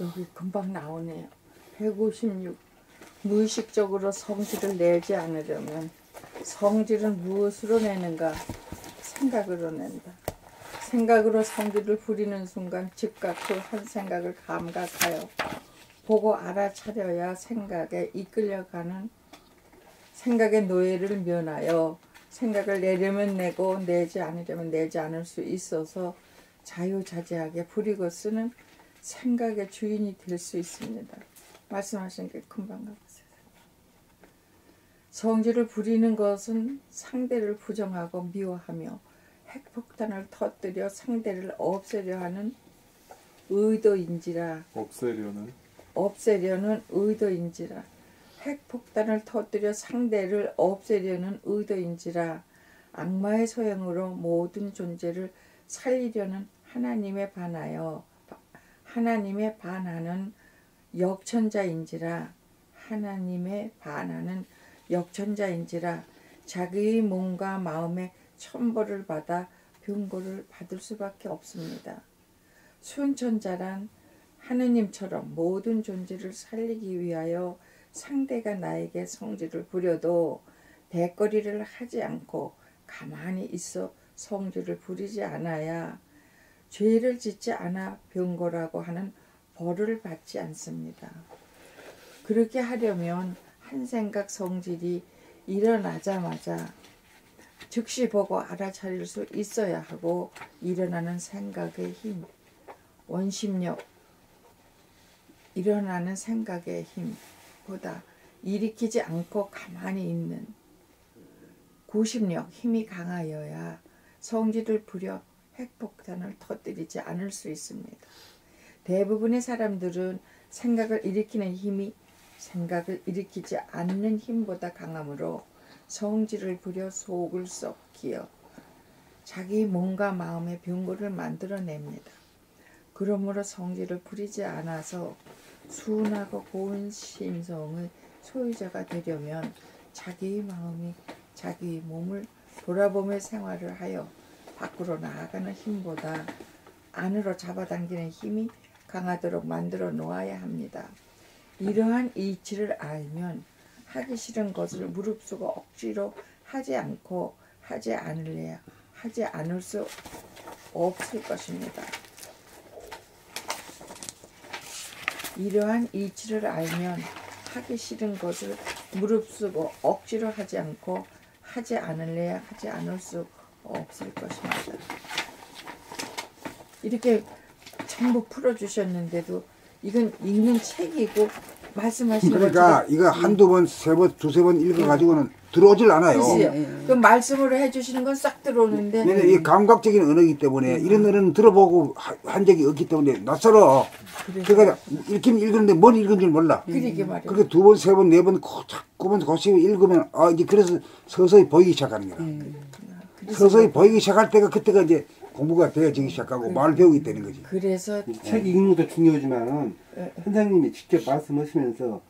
여기 금방 나오네요. 156. 무의식적으로 성질을 내지 않으려면 성질은 무엇으로 내는가? 생각으로 낸다. 생각으로 성질을 부리는 순간 즉각 그 한 생각을 감각하여 보고 알아차려야 생각에 이끌려가는 생각의 노예를 면하여 생각을 내려면 내고 내지 않으려면 내지 않을 수 있어서 자유자재하게 부리고 쓰는 생각의 주인이 될 수 있습니다. 말씀하신 게 금방 가보세요. 성질을 부리는 것은 상대를 부정하고 미워하며 핵폭탄을 터뜨려 상대를 없애려 하는 의도인지라. 없애려는 의도인지라. 핵폭탄을 터뜨려 상대를 없애려는 의도인지라. 악마의 소형으로 모든 존재를 살리려는 하나님에 반하는 역천자인지라. 하나님에 반하는 역천자인지라. 자기의 몸과 마음에 천벌을 받아 병고를 받을 수밖에 없습니다. 순천자란 하느님처럼 모든 존재를 살리기 위하여 상대가 나에게 성질을 부려도 대거리를 하지 않고 가만히 있어 성질을 부리지 않아야 죄를 짓지 않아 병고라고 하는 벌을 받지 않습니다. 그렇게 하려면 한 생각 성질이 일어나자마자 즉시 보고 알아차릴 수 있어야 하고 일어나는 생각의 힘, 원심력, 일어나는 생각의 힘보다 일으키지 않고 가만히 있는 구심력, 힘이 강하여야 성질을 부려 핵폭탄을 터뜨리지 않을 수 있습니다. 대부분의 사람들은 생각을 일으키는 힘이 생각을 일으키지 않는 힘보다 강하므로 성질을 부려 속을 썩히어 자기 몸과 마음의 병고를 만들어냅니다. 그러므로 성질을 부리지 않아서 순하고 고운 심성의 소유자가 되려면 자기의 마음이 자기의 몸을 돌아보며 생활을 하여 밖으로 나아가는 힘보다 안으로 잡아당기는 힘이 강하도록 만들어 놓아야 합니다. 이러한 이치를 알면 하기 싫은 것을 무릅쓰고 억지로 하지 않고 하지 않을 수 없을 것입니다. 이러한 이치를 알면 하기 싫은 것을 무릅쓰고 억지로 하지 않고 하지 않을 수 없을 것입니다. 이렇게 전부 풀어주셨는데도 이건 읽는 책이고 말씀하시는 그러니까 이거 한두 번, 세 번, 두세 번 읽어가지고는 들어오질 않아요. 그 말씀으로 해주시는 건 싹 들어오는데. 근데 이 감각적인 언어이기 때문에 이런 언어는 들어보고 한 적이 없기 때문에 낯설어. 그러니까 읽긴 읽었는데 뭘 읽은 줄 몰라. 그러게 말이야. 그렇게 두 번, 세 번, 네 번 자꾸만 고시고 읽으면 이제 그래서 서서히 보이기 시작하는 거야. 서서히 보이기 시작할 때가 그때가 이제 공부가 되어지기 시작하고 말을 배우게 되는 거지. 그래서 책 읽는 것도 중요하지만은 선생님이 직접 말씀하시면서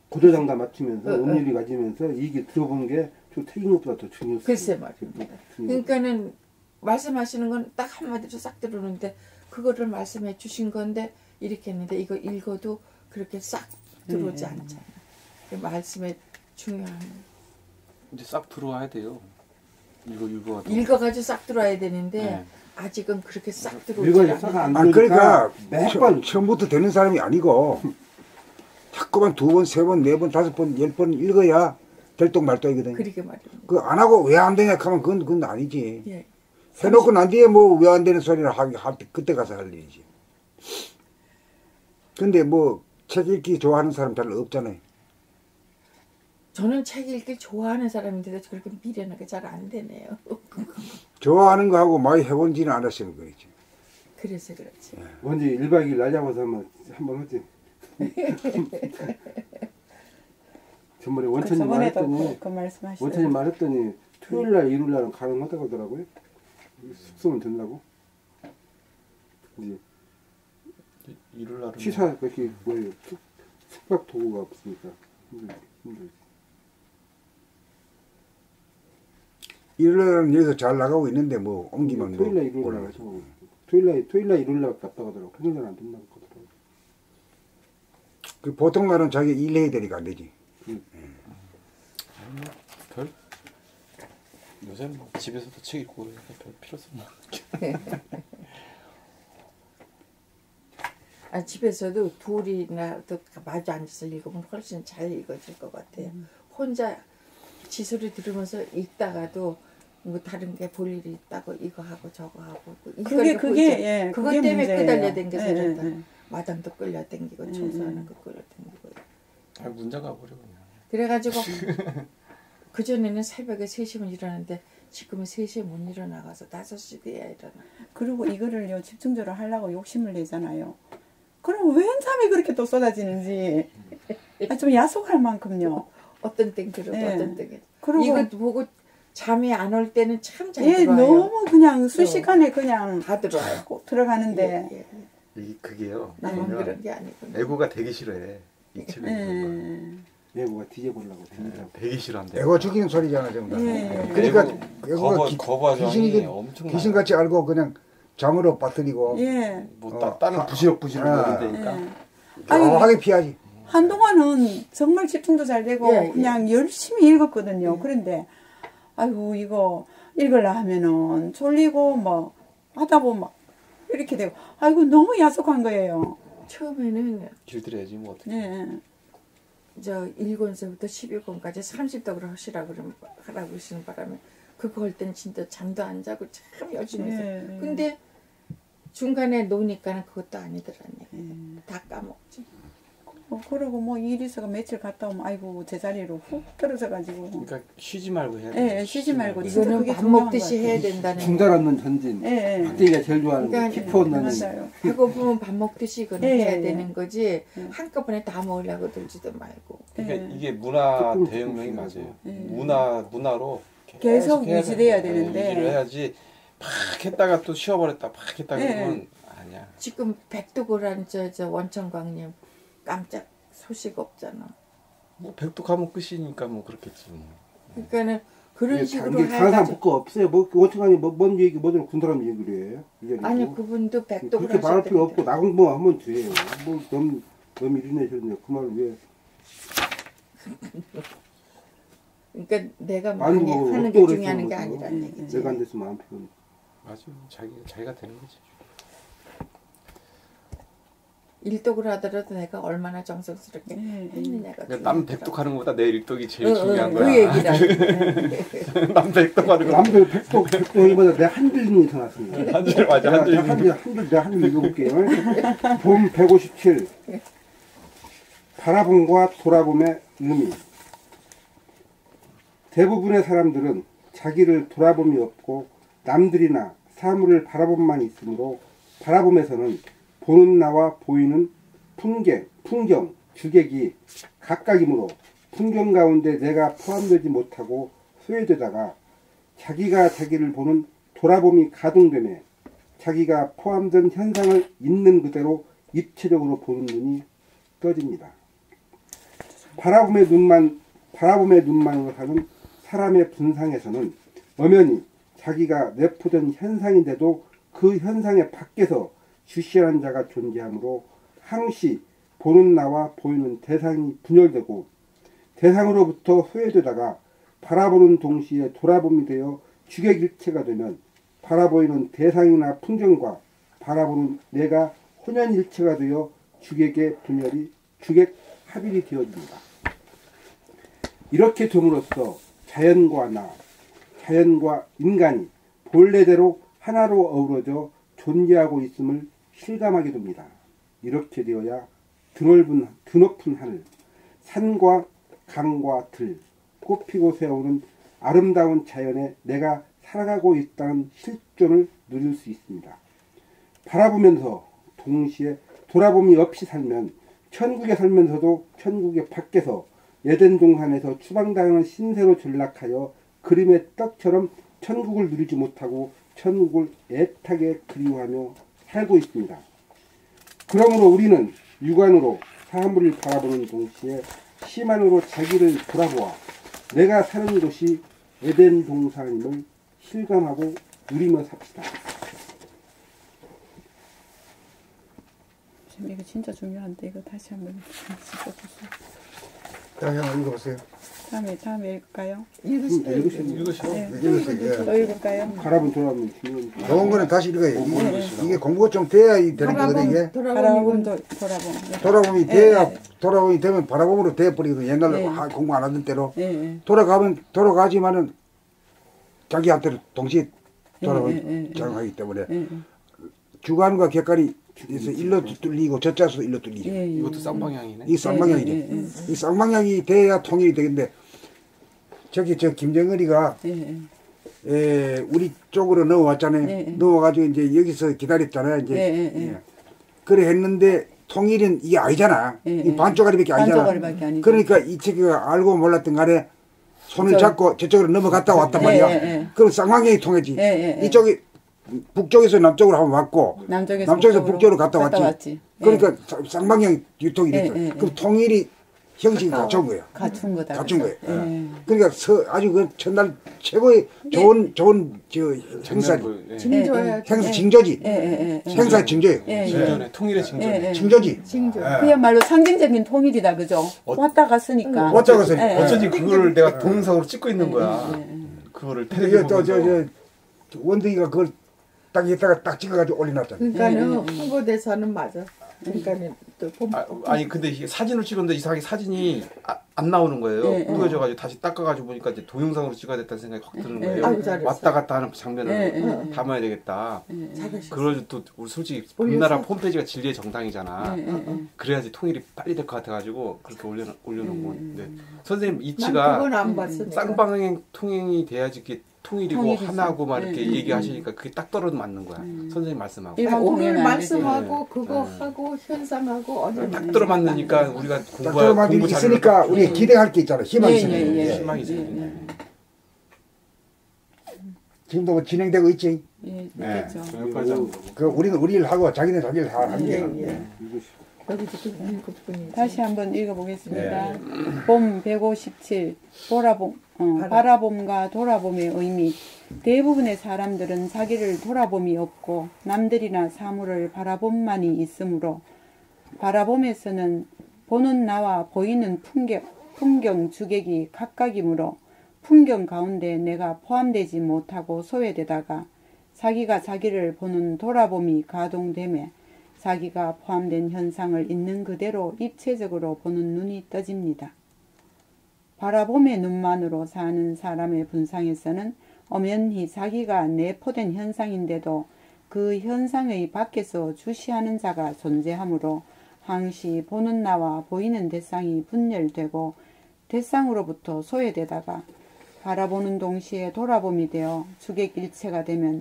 고조장다 맞추면서 음률이 맞으면서 이게 들어보는 게 책 읽는 것보다 더 중요해요. 글쎄 말입니다. 그러니까는 말씀하시는 건 딱 한마디로 싹 들어오는데 그거를 말씀해 주신 건데 이렇게 했는데 이거 읽어도 그렇게 싹 들어오지 않잖아요. 말씀의 중요한 이제 싹 들어와야 돼요. 읽어가지고 싹 들어와야 되는데 아직은 그렇게 싹 들어오지 않아요. 그러니까 처음부터 되는 사람이 아니고 자꾸만 두 번, 세 번, 네 번, 다섯 번, 10번 읽어야 될똥말똥이거든요. 그러게 말입니다. 그 안 하고 왜 안 되냐 하면 그건 아니지. 예. 해놓고 난 뒤에 뭐 왜 안 되는 소리를 할 때 그때 가서 할 일이지. 근데 뭐 책 읽기 좋아하는 사람 잘 없잖아요. 저는 책 읽기 좋아하는 사람인데도 그렇게 미련하게 잘 안 되네요. 좋아하는 거하고 많이 해본지는 않았으면 그렇지. 그래서 그렇지. 언제 1박 2일 날 잡아서 한번 하지. 전번에 원천님 말했더니 토요일날 일요일날은 가능하다고 하더라고요. 숙소는 된다고. 이제 일요일날은 취사 그렇게 뭐예요? 숙박 도구가 없으니까 힘들지. 일요일날은 여기서 잘 나가고 있는데 뭐 옮기면 토요일날 일요일날 가서 토요일날 일요일날 갔다 가더라고. 평일날 안 된다고 하더라고. 그 보통 날은 자기 일해야 되니까 안 되지. 아니 별 요새 뭐 집에서도 책 읽고 그러니까 별 필요성 없는 아, 집에서도 둘이나 또 마주 앉아서 읽으면 훨씬 잘 읽어질 것 같아요. 혼자 지소리 들으면서 읽다가도 뭐 다른 게 볼 일이 있다고 이거 하고 저거 하고 그게 그것 그게 때문에 문제예요. 끄달려 댕겨서 예, 이런다. 예, 예. 마당도 끌려댕기고 청소하는 거 끌려댕기고. 아 문자 가버려 그냥. 그래가지고 그전에는 새벽에 3시면 일어나는데 지금은 3시에 못 일어나가서 5시 돼야 일어나. 그리고 이거를요 집중적으로 하려고 욕심을 내잖아요. 그럼 웬 잠이 그렇게 또 쏟아지는지 아, 좀 야속할 만큼요. 어떤 땐 그러고 예. 어떤 땐 그리고 이거 보고 잠이 안 올 때는 참 잘 예, 들어와요. 너무 그냥 순식간에 그냥 다 들어와요. 꼭 들어가는데 예, 예. 그게요. 나만 보면 그런 게 아니고. 애고가 되기 싫어해. 이 책을 읽는 예. 내고가 뒤져보려고 거. 뒤져보려고. 되기 싫어한대. 애고 죽이는 소리잖아 전부 다. 예. 그러니까 거부 애고가 거부하지 엄청 귀신같이 알고 그냥 잠으로 빠뜨리고 예. 뭐 어, 다른 부시럭부시럭 아. 거리니까. 예. 정확하게 피하지. 한동안은 정말 집중도 잘 되고 예, 예. 그냥 열심히 읽었거든요. 그런데 아이고 이거 읽으려 하면은 졸리고 뭐 하다 보면 막 이렇게 되고 아이고 너무 야속한 거예요. 처음에는 길들여야지 뭐 어떻게. 예. 저 1권서부터 11권까지 30독을 하시라고 하라고 하시는 바람에 그거 할 때는 진짜 잠도 안 자고 참 열심히 했어요. 예. 근데 중간에 노니까는 그것도 아니더라네. 다 까먹지. 그러고 뭐 일 있어가 며칠 갔다 오면 아이고 제자리로 훅 떨어져 가지고 그러니까 쉬지 말고 해야 예, 돼. 쉬지 말고 진짜 이거는 그게 밥 중요한 먹듯이 것 해야 같아요. 된다는 중단 없는 전진. 예, 예. 박대기가 제일 좋아하는 거. 그러니까 키포 넣는. 맞아요. 배고프면 밥 먹듯이 이거는 예, 해야 예. 되는 거지 예. 한꺼번에 다 먹으려고 들지도 말고. 그러니까 예. 이게 문화 조금 대혁명이 조금씩 맞아요. 예. 문화로 계속 해야 유지돼야 되는 거예요. 되는데. 유지를 해야지 팍 했다가 또 쉬어버렸다 팍 했다가 예. 그러면 아니야. 지금 백두고란 저 원천광님 깜짝 소식 없잖아. 뭐 백독하면 끝이니까 뭐 그렇겠지 뭐. 그러니까는 그런 이게 식으로 이게 다른 사람 해가지고 볼거 없어요. 뭐 어떻게 뭔 얘기 뭐든 군사람 얘기를 해요. 이제는 아니 뭐. 그분도 백독을 그렇게 말할 필요 없고 하셨대는데 나 공부하면 돼요. 뭐넌 이러네 저러네 그 말을 왜? 그러니까 내가 많이 많이 먹어. 하는 게 옥도를 중요한 게 쓰는 거죠. 아니라는 얘기지. 내가 안 됐으면 안 피곤. 맞아. 자기가 되는 거지. 일독을 하더라도 내가 얼마나 정성스럽게 예, 예. 했느냐가 그러니까 남 백독하는 것보다 내 일독이 제일 중요한 그 거야. 얘기라. 남 백독하는 거. 남들 백독이보다 내 한줄이 더 낫습니다. 한줄 맞아 한줄. 내가 한줄 읽어볼게요. 봄 157 바라봄과 돌아봄의 의미. 대부분의 사람들은 자기를 돌아봄이 없고 남들이나 사물을 바라봄만 있으므로 바라봄에서는 보는 나와 보이는 풍경, 주객이 각각이므로 풍경 가운데 내가 포함되지 못하고 소외되다가 자기가 자기를 보는 돌아봄이 가동되며 자기가 포함된 현상을 있는 그대로 입체적으로 보는 눈이 떠집니다. 바라봄의 눈만으로 사는 사람의 분상에서는 엄연히 자기가 내포된 현상인데도 그 현상의 밖에서 주시한 자가 존재하므로 항시 보는 나와 보이는 대상이 분열되고 대상으로부터 소외되다가 바라보는 동시에 돌아봄이 되어 주객일체가 되면 바라보이는 대상이나 풍경과 바라보는 내가 혼연일체가 되어 주객의 분열이 주객 합일이 되어집니다. 이렇게 됨으로써 자연과 나, 자연과 인간이 본래대로 하나로 어우러져 존재하고 있음을 실감하게 됩니다. 이렇게 되어야 드높은 하늘, 산과 강과 들, 꽃피고 새어오는 아름다운 자연에 내가 살아가고 있다는 실존을 누릴 수 있습니다. 바라보면서 동시에 돌아봄이 없이 살면 천국에 살면서도 천국의 밖에서 에덴 동산에서 추방당하는 신세로 전락하여 그림의 떡처럼 천국을 누리지 못하고 천국을 애타게 그리워하며 살고 있습니다. 그러므로 우리는 육안으로 사물을 바라보는 동시에 심안으로 자기를 돌아보아 내가 사는 곳이 에덴 동산임을 실감하고 누리며 삽시다. 참 이거 진짜 중요한데 이거 다시 한번 짚어주세요. 자, 형 읽어보세요. 다음에 읽을까요? 읽으세요. 읽으시오. 네. 읽으세요. 또 읽을까요? 바라본 돌아보면 중요한 좋은 거는 다시 읽어요. 이게 공부가 좀 돼야 되는 거거든요. 이게. 바라봄 돌아봄. 네. 돌아봄이 돼야, 돌아봄이 되면 바라봄으로 돼버리거든요. 옛날에 네. 공부 안 하던 때로. 네. 돌아가지만은 자기한테는 동시에 돌아오면 네. 작용하기 때문에 네. 주관과 객관이 그래서 일로 뚫리고 저자수도 일로 뚫리죠. 예, 예. 이것도 쌍방향이네. 이 쌍방향이죠. 예, 예, 이 쌍방향이 돼야 통일이 되겠는데 저기 저 김정은이가 우리 쪽으로 넘어왔잖아요. 예, 예. 넘어와가지고 이제 여기서 기다렸잖아요. 이제 예. 그래 했는데 통일은 이게 아니잖아. 예, 이 반쪽짜리밖에 아니잖아. 반쪽짜리밖에 아니죠. 그러니까 이 새끼가 알고 몰랐던 간에 손을 잡고 저쪽으로 넘어갔다 왔단 말이야. 예. 그럼 쌍방향이 통했지. 예. 이쪽이 북쪽에서 남쪽으로 한번 왔고 남쪽에서 북쪽으로 갔다 왔지. 그러니까 쌍방향 유통이 됐어. 그럼 통일이 형식이 갖춘 거예요. 갖춘 거다. 갖춘 거예요. 예. 그러니까 아주 그 첫날 최고의 좋은 저 행사 징조야. 행사 징조지. 행사 징조예요. 징조네. 통일의 징조네. 징조지. 징조. 그야말로 상징적인 통일이다, 그죠? 왔다 갔으니까. 왔다 갔으니까. 어쩐지 그거를 내가 동영상으로 찍고 있는 거야. 그거를 텔레비전 보면서. 저 원둥이가 그걸 딱 이따가 딱 찍어가지고 올려놨잖아. 그러니까는 홍보대사는 맞아. 그러니까는 또 아니 근데 이게 사진을 찍었는데 이상하게 사진이 안 나오는 거예요. 뿌여져가지고 다시 닦아가지고 보니까 이제 동영상으로 찍어야 됐다는 생각이 확 드는 거예요. 아이고, 잘했어. 왔다 갔다 하는 장면을 담아야 되겠다. 잘하셨어. 그러지 또 우리 솔직히 우리나라 홈페이지가 진리의 정당이잖아. 그래야지 통일이 빨리 될 것 같아가지고 그렇게 올려놓은 건데 선생님 난 이치가 그건 안 봤어. 내가. 쌍방향 통행이 돼야지 이게 통일이고 통일이지. 하나고 막 이렇게 얘기하시니까 그게 딱 떨어져 맞는 거야. 선생님 말씀하고. 일반 오늘 통일은 안 되지. 말씀하고 그거 하고 현상하고 어제 딱 들어맞으니까 우리가 딱 공부 들어맞으니 있으니까 우리 기대할 게 있잖아. 희망이 있으니까. 희망이지. 지금도 뭐 진행되고 있지. 예, 네. 있겠죠. 여기까지 하고. 그 우리는 우리 일 하고 자기는 자기 일 하는 게. 여기 지금 일곱 분이. 다시 한번 읽어보겠습니다. 봄 157 바라봄과 돌아봄의 의미. 대부분의 사람들은 자기를 돌아봄이 없고 남들이나 사물을 바라봄만이 있으므로 바라봄에서는 보는 나와 보이는 풍경 주객이 각각이므로 풍경 가운데 내가 포함되지 못하고 소외되다가 자기가 자기를 보는 돌아봄이 가동되매 자기가 포함된 현상을 있는 그대로 입체적으로 보는 눈이 떠집니다. 바라봄의 눈만으로 사는 사람의 분상에서는 엄연히 자기가 내포된 현상인데도 그 현상의 밖에서 주시하는 자가 존재하므로 항시 보는 나와 보이는 대상이 분열되고 대상으로부터 소외되다가 바라보는 동시에 돌아봄이 되어 주객일체가 되면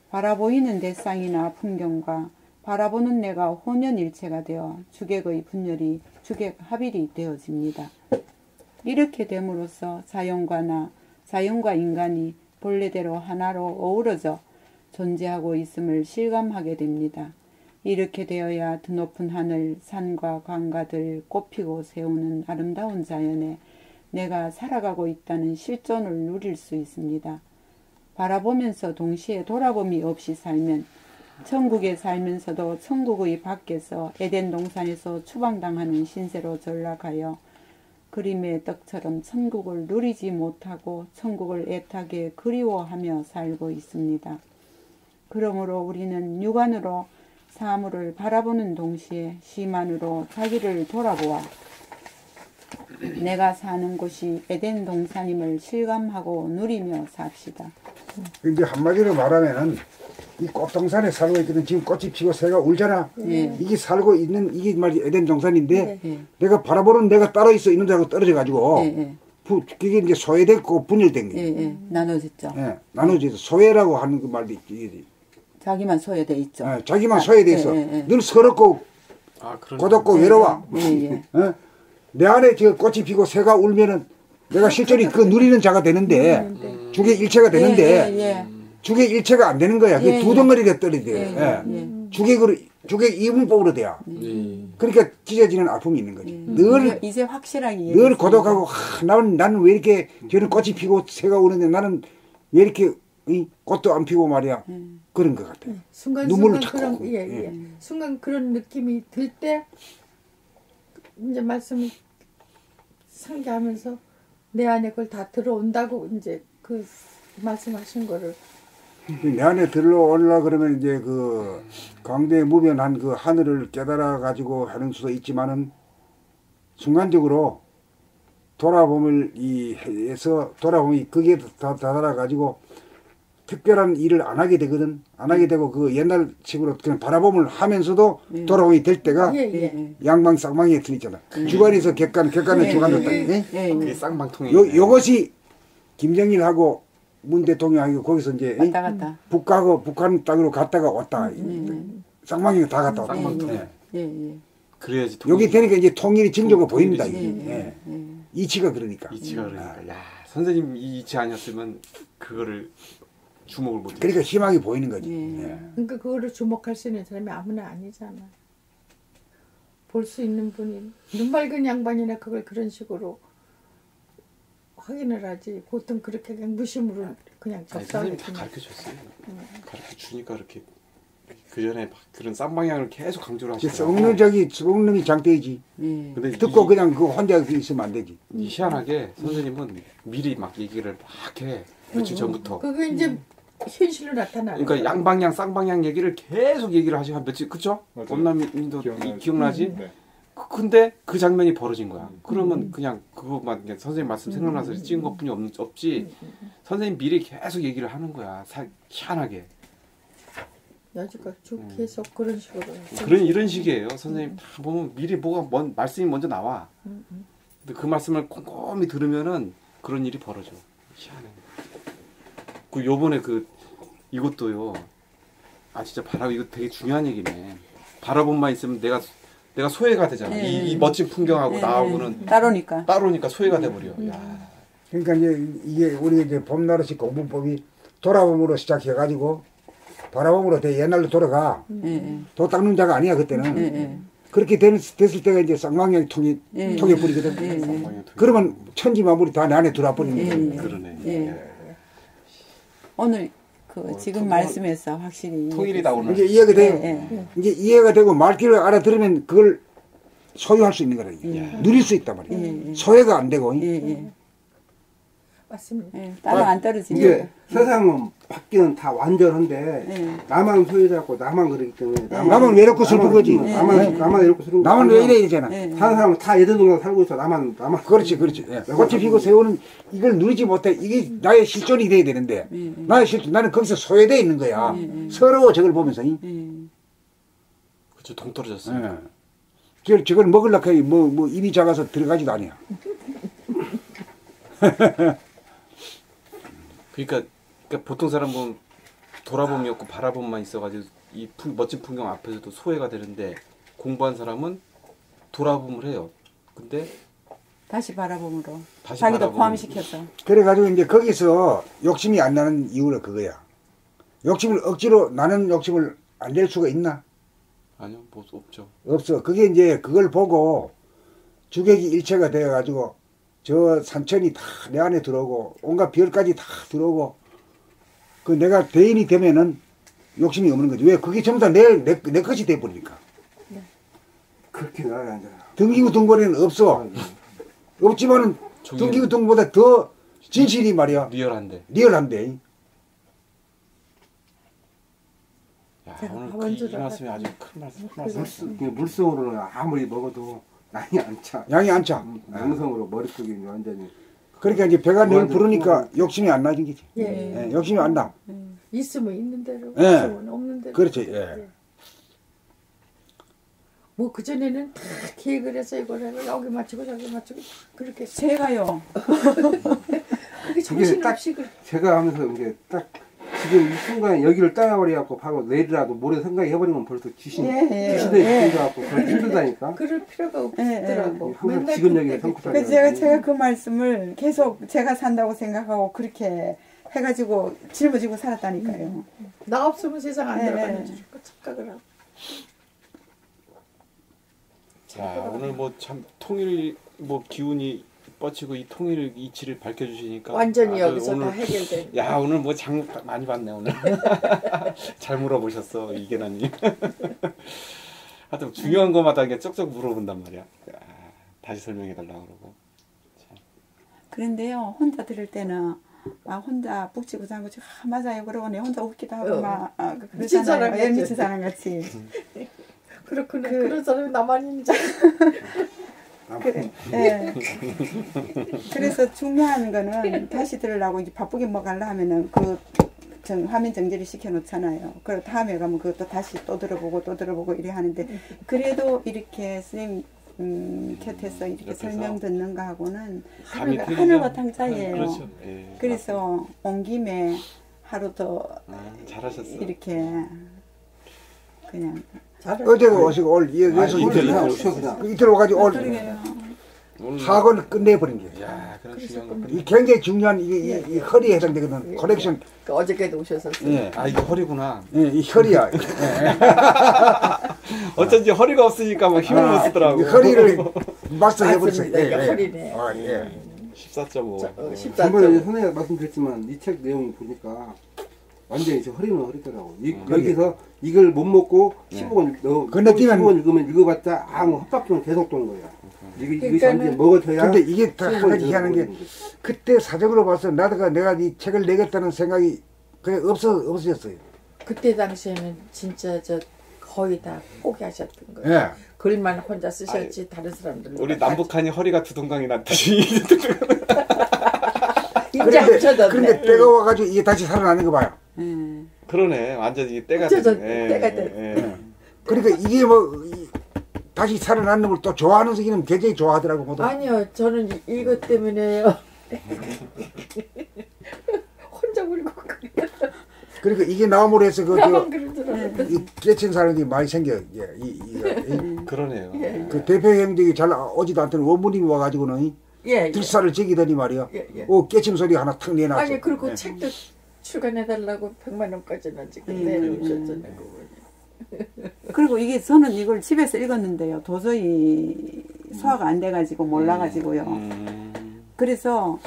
바라보이는 대상이나 풍경과 바라보는 내가 혼연일체가 되어 주객의 분열이 주객 합일이 되어집니다. 이렇게 됨으로써 자연과 나, 자연과 인간이 본래대로 하나로 어우러져 존재하고 있음을 실감하게 됩니다. 이렇게 되어야 드높은 하늘, 산과 강가들 꽃피고 세우는 아름다운 자연에 내가 살아가고 있다는 실존을 누릴 수 있습니다. 바라보면서 동시에 돌아봄이 없이 살면 천국에 살면서도 천국의 밖에서 에덴 동산에서 추방당하는 신세로 전락하여 그림의 떡처럼 천국을 누리지 못하고 천국을 애타게 그리워하며 살고 있습니다. 그러므로 우리는 육안으로 사물을 바라보는 동시에 심안으로 자기를 돌아보아 내가 사는 곳이 에덴 동산임을 실감하고 누리며 삽시다. 이제 한마디로 말하면은 이 꽃동산에 살고 있거든. 지금 꽃이 피고 새가 울잖아. 이게 살고 있는 이게 말이 에덴 동산인데 내가 바라보는 내가 따로 있어 있는 데하고 떨어져 가지고 그게 이제 소외됐고 분열된 거예요. 나눠졌죠. 나눠져서 소외라고 하는 그 말도 있지. 자기만 소외돼 있죠. 자기만 소외돼 있어. 늘 서럽고 고독고 외로워. 내 안에 저 꽃이 피고 새가 울면은 내가 실제로 그 누리는 자가 되는데 주객 일체가 되는데 주객 일체가 안 되는 거야. 그게 두 덩어리가 떨어져요. 주객 이분법으로 돼야. 그러니까 찢어지는 아픔이 있는 거지. 늘 이제 확실하게 늘 고독하고 나는 왜 이렇게 저는 꽃이 피고 새가 우는데 나는 왜 이렇게 이 꽃도 안 피고 말이야. 그런 것 같아. 눈물을 자꾸 그런 흘리고. 예. 순간 그런 느낌이 들 때 이제 말씀을 상기하면서 내 안에 그걸 다 들어온다고 이제 그 말씀하신 거를 내 안에 들어올라 그러면 이제 그 광대에 무변한 그 하늘을 깨달아 가지고 하는 수도 있지만은 순간적으로 돌아봄을 해서 돌아보면 거기에 다다라 가지고 특별한 일을 안 하게 되거든. 안 하게 되고 그 옛날 식으로 그냥 바라봄을 하면서도 돌아봄이 될 때가 양방 쌍방이 틀리잖아. 주관에서 객관은 주관이었다. 그게 쌍방통이. 요것이 김정일하고 문 대통령하고 거기서 이제 왔다 갔다. 북하고 북한 땅으로 갔다가 왔다. 쌍방이 다 갔다 왔다. 쌍방통. 그래야지. 여기 되니까 이제 통일이 증조가 보입니다. 이치가 그러니까. 이치가 그러니까. 야, 선생님 이 이치 아니었으면 그거를 주목을 못. 그러니까 희망이 보이는 거지. 그러니까 그거를 주목할 수 있는 사람이 아무나 아니잖아. 볼 수 있는 분이 눈 밝은 양반이나 그걸 그런 식으로 확인을 하지. 보통 그렇게 그냥 무심으로 그냥 선생님 다 가르쳐 줬어요. 가르쳐 주니까 이렇게 그 전에 막 그런 쌍방향을 계속 강조를 하시더라고요. 썩는 장대이지. 근데 듣고 그냥 그 혼자 있으면 안 되지. 희한하게 선생님은 미리 막 얘기를 막 해. 며칠 전부터. 그게 이제 현실로 나타나. 그러니까 양방향, 쌍방향 얘기를 계속 얘기를 하시고 한 며칠, 그쵸? 엄남님도 기억나지? 근데 그 장면이 벌어진 거야. 그러면 그냥 그거만 그냥 선생님 말씀 생각나서 찍은 것뿐이 없지. 선생님 미리 계속 얘기를 하는 거야. 희한하게. 여지껏 쭉 계속 그런 식으로. 이런 식이에요. 선생님 다 보면 미리 말씀이 먼저 나와. 근데 그 말씀을 꼼꼼히 들으면은 그런 일이 벌어져. 희한해. 그 요번에 이것도요. 아 진짜 이거 되게 중요한 얘기네. 바라본만 있으면 내가 소외가 되잖아. 이 멋진 풍경하고 나하고는 따로니까 소외가 돼버려. 야. 그러니까 이게 우리 이제 봄나루식 공부법이 돌아봄으로 시작해가지고 바라봄으로 옛날로 돌아가. 도 닦는 자가 아니야 그때는. 그렇게 됐을 때가 이제 쌍방향이 통해버리거든. 그러면 천지만물이 다 내 안에 들어와 버리는 거야. 그러네. 오늘 지금 말씀에서 확실히 통일이다 오늘. 이제 이해가 돼요. 이제 이해가 되고 말귀를 알아들으면 그걸 소유할 수 있는 거라. 누릴 수 있단 말이야. 소외가 안 되고. 맞습니다. 따로 안 떨어지고. 이게 세상은 밖에는 다 완전한데 나만 소외되고 나만 그러기 때문에 나만 외롭고 슬픈 거지. 나만 외롭고 슬픈 거. 나만 왜 이래 이잖아. 사는 사람은 다 예전 동안 살고 있어. 나만. 그렇지. 꽃이 피고 새우는 이걸 누리지 못해. 이게 나의 실존이 돼야 되는데 나의 실존 나는 거기서 소외되어 있는 거야. 서러워 저걸 보면서. 그렇죠. 동떨어졌어요. 저걸 먹으려고 해. 뭐 입이 작아서 들어가지도 않아요. 그러니까 보통 사람은 돌아봄이 없고 바라봄만 있어가지고 이 멋진 풍경 앞에서도 소외가 되는데 공부한 사람은 돌아봄을 해요. 근데 다시 바라봄으로 자기도 포함시켜서. 그래가지고 이제 거기서 욕심이 안 나는 이유는 그거야. 욕심을 억지로 나는 욕심을 안 낼 수가 있나? 아니요, 뭐 없죠. 없어. 그게 이제 그걸 보고 주객이 일체가 되어가지고 저 산천이 다 내 안에 들어오고 온갖 별까지 다 들어오고 그 내가 대인이 되면은 욕심이 없는 거지. 왜? 그게 전부 다 내 것이 돼버리니까. 그렇게 나야 이제. 등기구 등본에는 없어. 없지만은 등기구 등본보다 더 진실이 말이야. 리얼한데. 야, 오늘 이 말씀이 아주 큰 말씀. 물성으로는 아무리 먹어도 양이 안 차. 양성으로 머릿속이 완전히. 그러니까 이제 배가 늘 부르니까 욕심이 안 나는 거지. 욕심이 안 나. 있으면 있는 대로, 없으면 없는 대로. 그렇지. 뭐 그전에는 다 계획을 해서 이걸 해서 여기 맞추고 저기 맞추고 그렇게 제가요. 그게 정신없이 제가 하면서 이게 딱 지금 이 순간에 여기를 떠나버려갖고 바로 내일이라도 모레 생각해 해버리면 벌써 귀신이 들어갖고 그걸 힘들다니까. 그럴 필요가 없더라고. 항상 지금 얘기를 성취하려고. 제가 그 말씀을 계속 제가 산다고 생각하고 그렇게 해가지고 짊어지고 살았다니까요. 나 없으면 세상 안 들어가는 줄 착각을 하고. 자, 오늘 뭐 참 통일 뭐 기운이 뻗치고 이 통일 이치를 밝혀주시니까 완전히 아, 여기서 오늘, 다 해결된. 야 오늘 뭐 장 많이 봤네 오늘. 잘 물어보셨어 이계나님. 하여튼 중요한 거마다 이게 쪽쪽 물어본단 말이야. 아, 다시 설명해달라 그러고. 참. 그런데요 혼자 들을 때는 막 혼자 북치고 장구치고 맞아요 그러고 내 혼자 웃기도 하고 막 미친 사람 같지. 미친 사람 같이. 그렇구나. 그런 사람이 나만 있는 줄. 그래. 예. 그래서 중요한 거는 다시 들으려고 이제 바쁘게 뭐 갈라 하면은 화면 정지를 시켜놓잖아요. 그리고 다음에 가면 그것도 다시 또 들어보고 이래 하는데 그래도 이렇게 선생님 곁에서 이렇게 옆에서. 설명 듣는 거 하고는 감이 하늘과 틀리죠? 탕자예요. 그렇죠. 예. 그래서 온 김에 하루 더 잘하셨어. 이렇게 그냥 어제도 오시고 오늘 여기서 이틀 이틀 와가지고 오늘 그러게요. 학원을 끝내버린 거예요. 야 그런 중요한 거. 이 굉장히 중요한 이 허리에 해당되거든. 커넥션. 그 어저께도 오셨었어요. 예. 아 이게 허리구나. 예, 이 허리야. 어쩐지 허리가 없으니까 뭐 힘을 못 쓰더라고. 이 허리를 마스터해버렸어요. 맞습니다. 이게 허리네. 아, 예. 14.5. 저번에 14점. 선생님가 말씀드렸지만 이 책 내용 보니까 완전히 저 허리는 허리더라고. 여기서 이걸 못 먹고 15권 건너뛰면 15권 읽으면 읽어봤자 아무 헛바퀴만 계속 도는 거야. 이것이 그러니까는 완전히 먹어줘야. 근데 이게 다 한 15권 가지 희한한 게 읽어보는 거지. 그때 사정으로 봐서 내가 이 책을 내겠다는 생각이 그냥 없어졌어요. 그때 당시에는 진짜 저 거의 다 포기하셨던 거예요. 예. 글만 혼자 쓰셨지 다른 사람들은 우리 남북한이 허리가 두동강이 났듯이. 이제 합쳐졌네. 그런데 때가 와가지고 이게 다시 살아나는 거 봐요. 그러네. 완전히 때가 합쳐졌- 됐네. 때가 예, 됐네. 예. 그러니까 이게 뭐 다시 살아나는 걸 또 좋아하는 새끼는 굉장히 좋아하더라고. 모두. 아니요, 저는 이것 때문에요. 혼자 울고 그러니까 이게 나옴으로 해서 나만 그러더라고요. 이 깨친 사람들이 많이 생겨. 그러네요. 그 대표 형들이 잘 오지도 않던 원무님이 와가지고는 예, 예. 들사를 지기더니 말이야. 예, 예. 깨침 소리 하나 탁 내놨어. 아니 그리고 예. 책도 출간해달라고 100만 원까지는 지금 내놓으셨잖아요. 그거. 그리고 이게 저는 이걸 집에서 읽었는데요. 도저히 소화가 안 돼가지고 몰라가지고요. 그래서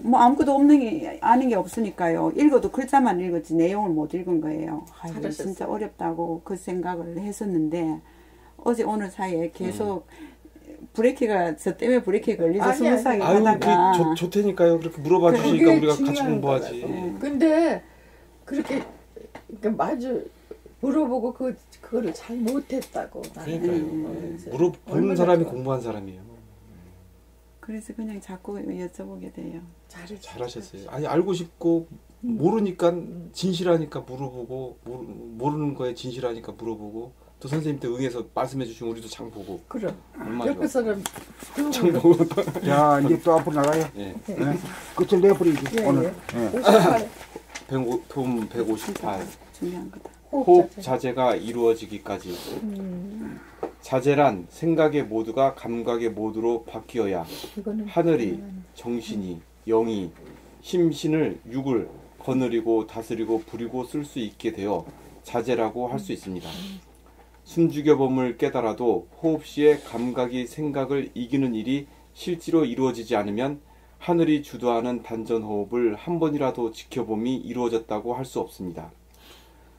뭐 아무것도 없는 게 아는 게 없으니까요. 읽어도 글자만 읽었지 내용을 못 읽은 거예요. 아이고, 잘하셨어요. 진짜 어렵다고 그 생각을 했었는데 어제 오늘 사이에 계속 브레이크가 저 때문에 브레이크가 걸려서 아니, 스무스하게 아유, 하다가 그 좋대니까요. 그렇게 물어봐 그게 주시니까 우리가 같이 중요한 공부하지. 거라고. 근데 그렇게 그러니까 마주 물어보고 그거를 잘 못했다고. 나는. 그러니까요. 보는 얼마나 사람이 좋아. 공부한 사람이에요. 그래서 그냥 자꾸 여쭤보게 돼요. 잘하셨어요. 아니 알고 싶고 모르니까 진실하니까 물어보고 모르는 거에 진실하니까 물어보고 또 선생님한테 응해서 말씀해 주시면 우리도 장 보고 그럼 얼마나 옆에 좋아. 사람 장 보고 자, 이제 또 앞으로 나가요. 예. 끝을 내버리지, 예, 오늘. 예. 예. 58 돈 158. 중요한 거다. 호흡 자제가 이루어지기까지. 자제란 생각의 모두가 감각의 모두로 바뀌어야 이거는 하늘이 정신이 영이 심신을 육을 거느리고 다스리고 부리고 쓸 수 있게 되어 자제라고 할 수 있습니다. 숨죽여봄을 깨달아도 호흡 시에 감각이 생각을 이기는 일이 실제로 이루어지지 않으면 하늘이 주도하는 단전호흡을 한 번이라도 지켜봄이 이루어졌다고 할 수 없습니다.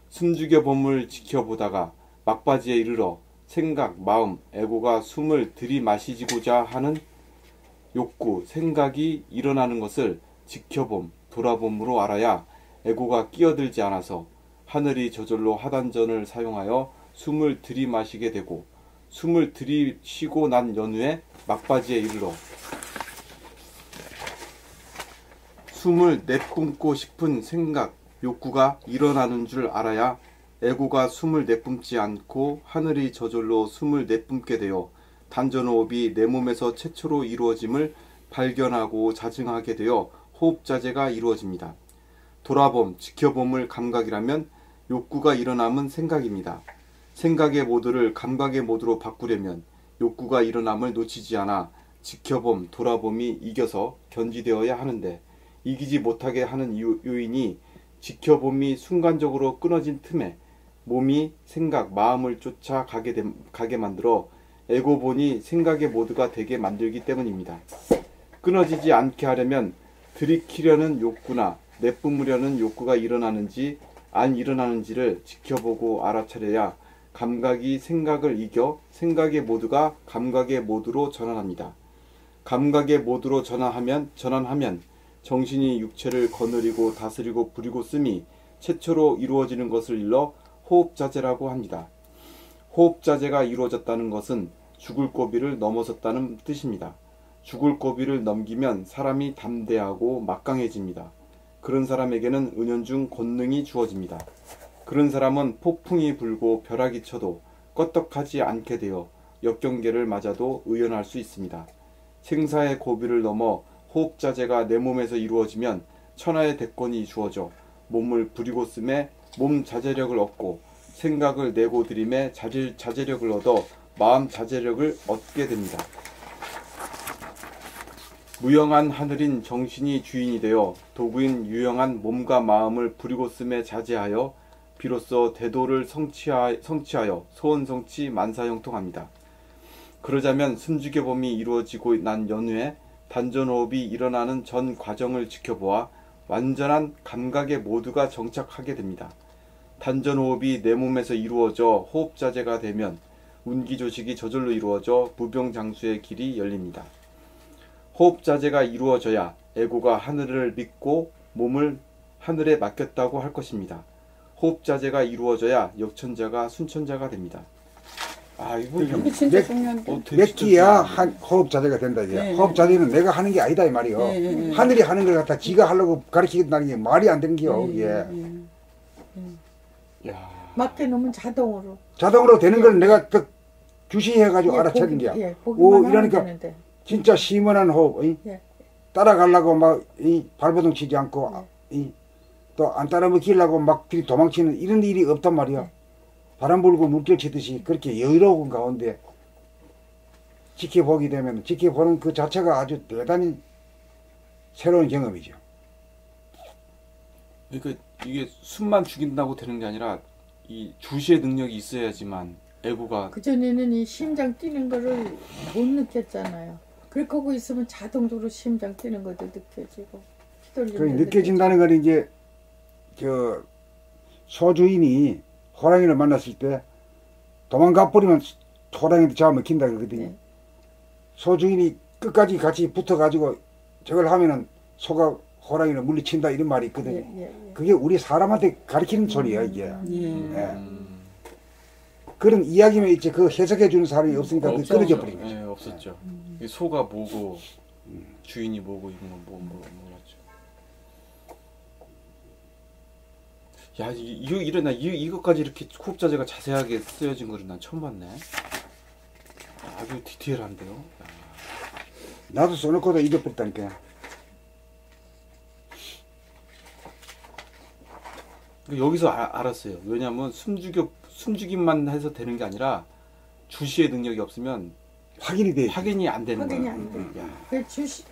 숨죽여봄을 지켜보다가 막바지에 이르러 생각, 마음, 에고가 숨을 들이마시고자 하는 욕구, 생각이 일어나는 것을 지켜봄, 돌아봄으로 알아야 에고가 끼어들지 않아서 하늘이 저절로 하단전을 사용하여 숨을 들이마시게 되고 숨을 들이쉬고 난 연후에 막바지에 이르러 숨을 내뿜고 싶은 생각, 욕구가 일어나는 줄 알아야 에고가 숨을 내뿜지 않고 하늘이 저절로 숨을 내뿜게 되어 단전호흡이 내 몸에서 최초로 이루어짐을 발견하고 자증하게 되어 호흡자제가 이루어집니다. 돌아봄, 지켜봄을 감각이라면 욕구가 일어남은 생각입니다. 생각의 모드를 감각의 모드로 바꾸려면 욕구가 일어남을 놓치지 않아 지켜봄, 돌아봄이 이겨서 견지되어야 하는데 이기지 못하게 하는 요인이 지켜봄이 순간적으로 끊어진 틈에 몸이 생각, 마음을 쫓아 가게 만들어 에고본이 생각의 모드가 되게 만들기 때문입니다. 끊어지지 않게 하려면 들이키려는 욕구나 내뿜으려는 욕구가 일어나는지 안 일어나는지를 지켜보고 알아차려야 감각이 생각을 이겨 생각의 모두가 감각의 모두로 전환합니다. 감각의 모두로 전환하면 정신이 육체를 거느리고 다스리고 부리고 씀이 최초로 이루어지는 것을 일러 호흡자재라고 합니다. 호흡자재가 이루어졌다는 것은 죽을 고비를 넘어섰다는 뜻입니다. 죽을 고비를 넘기면 사람이 담대하고 막강해집니다. 그런 사람에게는 은연중 권능이 주어집니다. 그런 사람은 폭풍이 불고 벼락이 쳐도 껐떡하지 않게 되어 역경계를 맞아도 의연할 수 있습니다. 생사의 고비를 넘어 호흡자재가 내 몸에서 이루어지면 천하의 대권이 주어져 몸을 부리고 씀에 몸 자제력을 얻고 생각을 내고 들임에 자제력을 얻어 마음 자제력을 얻게 됩니다. 무영한 하늘인 정신이 주인이 되어 도구인 유영한 몸과 마음을 부리고 씀에 자제하여 비로소 대도를 성취하여 소원성취 만사형통합니다. 그러자면 숨죽여봄이 이루어지고 난 연후에 단전호흡이 일어나는 전 과정을 지켜보아 완전한 감각의 모두가 정착하게 됩니다. 단전호흡이 내 몸에서 이루어져 호흡자재가 되면 운기조식이 저절로 이루어져 무병장수의 길이 열립니다. 호흡자재가 이루어져야 에고가 하늘을 믿고 몸을 하늘에 맡겼다고 할 것입니다. 호흡자재가 이루어져야 역천자가 순천자가 됩니다. 아, 이거 진짜 중요한데. 맺기야 호흡자재가 된다. 이제. 네. 호흡자재는 내가 하는 게 아니다 이 말이요. 네. 하늘이 하는 걸 갖다 지가 하려고 가르치겠다는 게 말이 안 되는 게요. 야. 맡겨놓으면 자동으로. 자동으로 되는 걸 내가 딱 주시해가지고 알아채는 게야. 오 이러니까 진짜 시원한 호흡. 따라가려고 막 발버둥 치지 않고 또 안 따라먹히려고 막 도망치는 이런 일이 없단 말이야. 바람 불고 물결 치듯이 그렇게 여유로운 가운데 지켜보게 되면 지켜보는 그 자체가 아주 대단히 새로운 경험이죠. 그러니까 이게 숨만 죽인다고 되는 게 아니라 이 주시의 능력이 있어야지만 에고가 그전에는 이 심장 뛰는 거를 못 느꼈잖아요. 그렇게 하고 있으면 자동적으로 심장 뛰는 것도 느껴지고 그 느껴진다는 건 이제 저 소주인이 호랑이를 만났을 때 도망가 버리면 호랑이한테 잡아먹힌다 그러거든요. 소주인이 끝까지 같이 붙어가지고 저걸 하면은 소가 호랑이를 물리친다 이런 말이 있거든요. 그게 우리 사람한테 가르치는 소리야 이게. 그런 이야기만 있지 그 해석해 주는 사람이 없으니까 그 끊어져 버린 거죠. 네, 없었죠. 소가 뭐고 주인이 뭐고 이런 건 몰랐죠. 야, 이것까지 이렇게 호흡자재가 자세하게 쓰여진 거를 난 처음 봤네. 아주 디테일한데요. 야. 나도 써놓고도 잊어버렸다니까. 여기서 알았어요. 왜냐하면 숨죽임만 해서 되는 게 아니라 주시의 능력이 없으면 확인이 안 되는 거야. 확인이 안 돼.